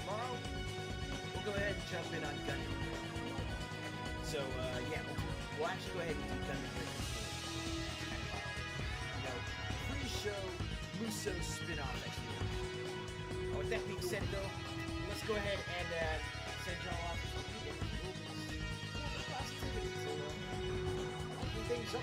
tomorrow, we'll go ahead and jump in on Gundam. So, yeah, we'll actually go ahead and do Gundam Breaker 4. Pre-show Musou spin-off next week. With that being said, though, let's go ahead and send y'all off to the positivity to open things up.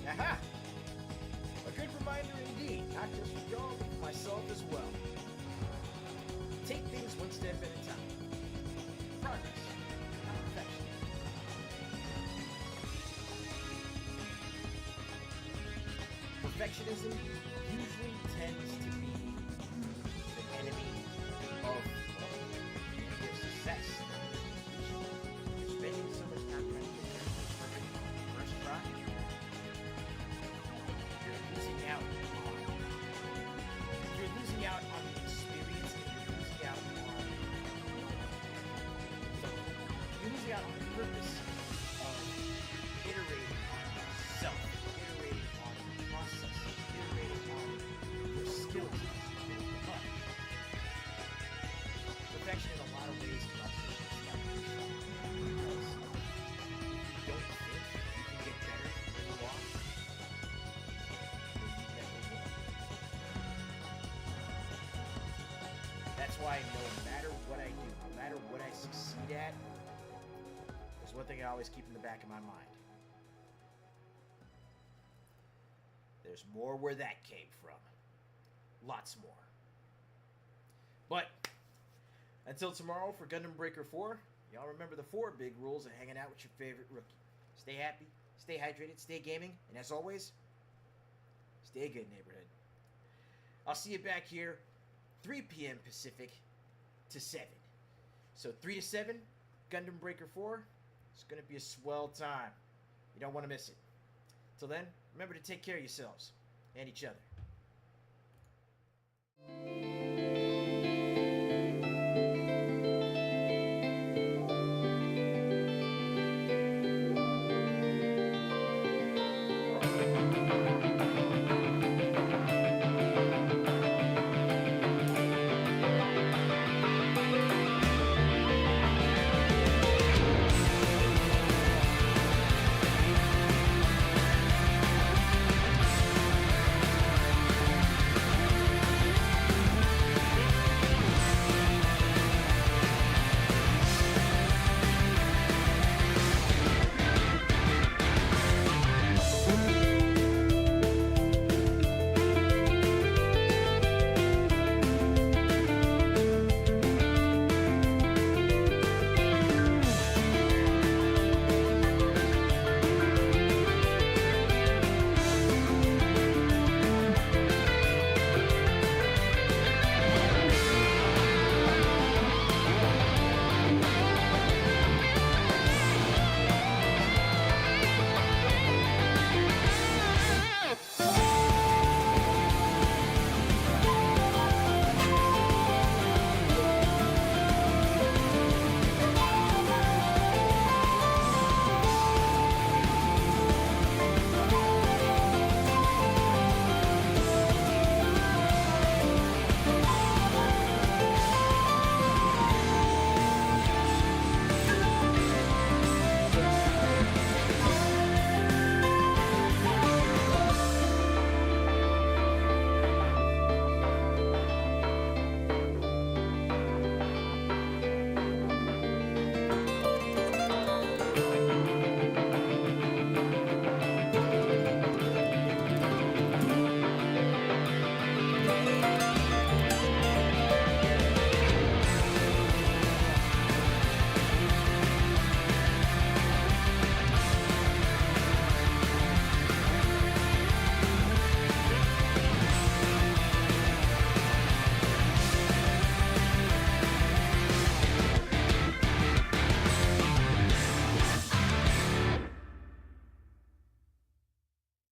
Aha! A good reminder indeed, not just for y'all, but for myself as well. Take things one step at a time. Progress, not perfection. Perfectionism usually tends to be the enemy of your success. You're spending so much time trying to get there perfect first try. You're losing out on the experience, and you're losing out on the purpose of iterating on yourself, iterating on your process, iterating on your skills. Perfection in a lot of ways can also be stagnation, because you don't think you can get better than you are. That's why no matter what I do, no matter what I succeed at, there's one thing I always keep in the back of my mind. There's more where that came from. Lots more. But until tomorrow for Gundam Breaker 4, y'all remember the 4 big rules of hanging out with your favorite rookie. Stay happy, stay hydrated, stay gaming, and as always, stay good, neighborhood. I'll see you back here 3 p.m. Pacific to 7. So 3 to 7, Gundam Breaker 4. It's going to be a swell time. You don't want to miss it. Till then, remember to take care of yourselves and each other.